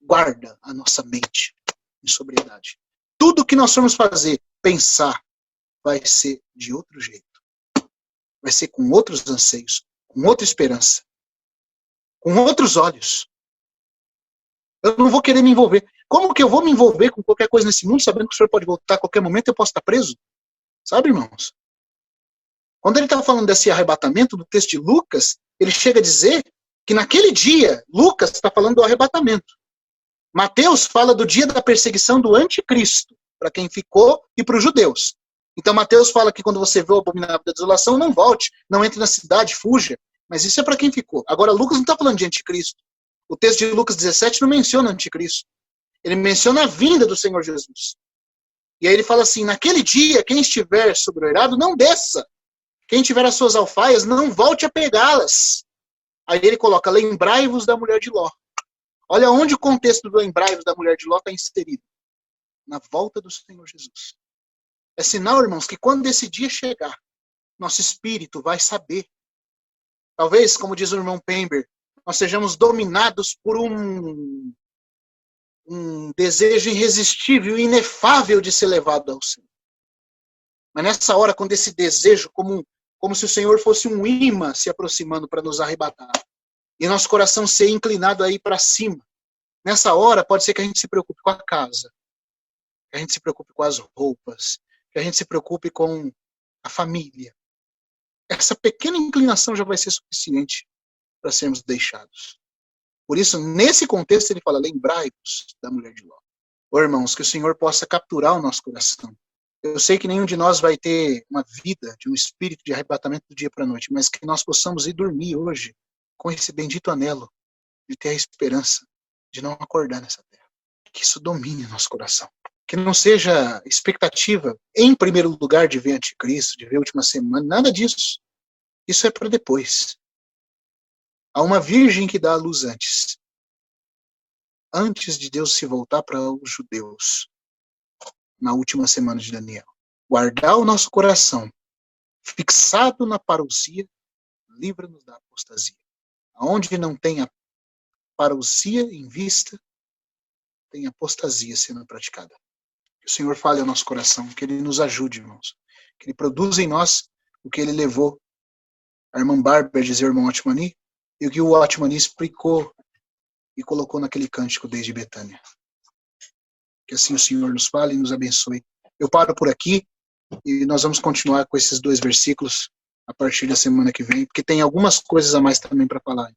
guarda a nossa mente em sobriedade. Tudo que nós formos fazer, pensar, vai ser de outro jeito. Vai ser com outros anseios, com outra esperança, com outros olhos. Eu não vou querer me envolver. Como que eu vou me envolver com qualquer coisa nesse mundo, sabendo que o Senhor pode voltar a qualquer momento e eu posso estar preso? Sabe, irmãos? Quando ele está falando desse arrebatamento, do texto de Lucas, ele chega a dizer que naquele dia, Lucas está falando do arrebatamento. Mateus fala do dia da perseguição do anticristo, para quem ficou e para os judeus. Então Mateus fala que quando você vê o abominável da desolação, não volte, não entre na cidade, fuja. Mas isso é para quem ficou. Agora Lucas não está falando de anticristo. O texto de Lucas 17 não menciona anticristo. Ele menciona a vinda do Senhor Jesus. E aí ele fala assim, naquele dia, quem estiver sobre o eirado, não desça. Quem tiver as suas alfaias, não volte a pegá-las. Aí ele coloca, lembrai-vos da mulher de Ló. Olha onde o contexto do lembrai-vos da mulher de Ló está inserido. Na volta do Senhor Jesus. É sinal, irmãos, que quando esse dia chegar, nosso espírito vai saber. Talvez, como diz o irmão Pember, nós sejamos dominados por um desejo irresistível e inefável de ser levado ao Senhor. Mas nessa hora, quando esse desejo, como se o Senhor fosse um imã se aproximando para nos arrebatar, e nosso coração ser inclinado aí para cima, nessa hora pode ser que a gente se preocupe com a casa, que a gente se preocupe com as roupas, que a gente se preocupe com a família. Essa pequena inclinação já vai ser suficiente para sermos deixados. Por isso, nesse contexto, ele fala, lembrai-vos da mulher de Ló. Ô, irmãos, que o Senhor possa capturar o nosso coração. Eu sei que nenhum de nós vai ter uma vida de um espírito de arrebatamento do dia para a noite, mas que nós possamos ir dormir hoje com esse bendito anelo de ter a esperança de não acordar nessa terra. Que isso domine o nosso coração. Que não seja expectativa, em primeiro lugar, de ver anticristo, de ver a última semana, nada disso. Isso é para depois. Há uma virgem que dá a luz antes de Deus se voltar para os judeus, na última semana de Daniel. Guardar o nosso coração, fixado na parousia, livra-nos da apostasia. Onde não tem a parousia em vista, tem apostasia sendo praticada. Que o Senhor fale ao nosso coração, que Ele nos ajude, irmãos. Que Ele produza em nós o que Ele levou a irmã Bárbara a dizer ao irmão Otmani, e o que o Otmani explicou e colocou naquele cântico desde Betânia. Que assim o Senhor nos fale e nos abençoe. Eu paro por aqui e nós vamos continuar com esses 2 versículos a partir da semana que vem, porque tem algumas coisas a mais também para falar.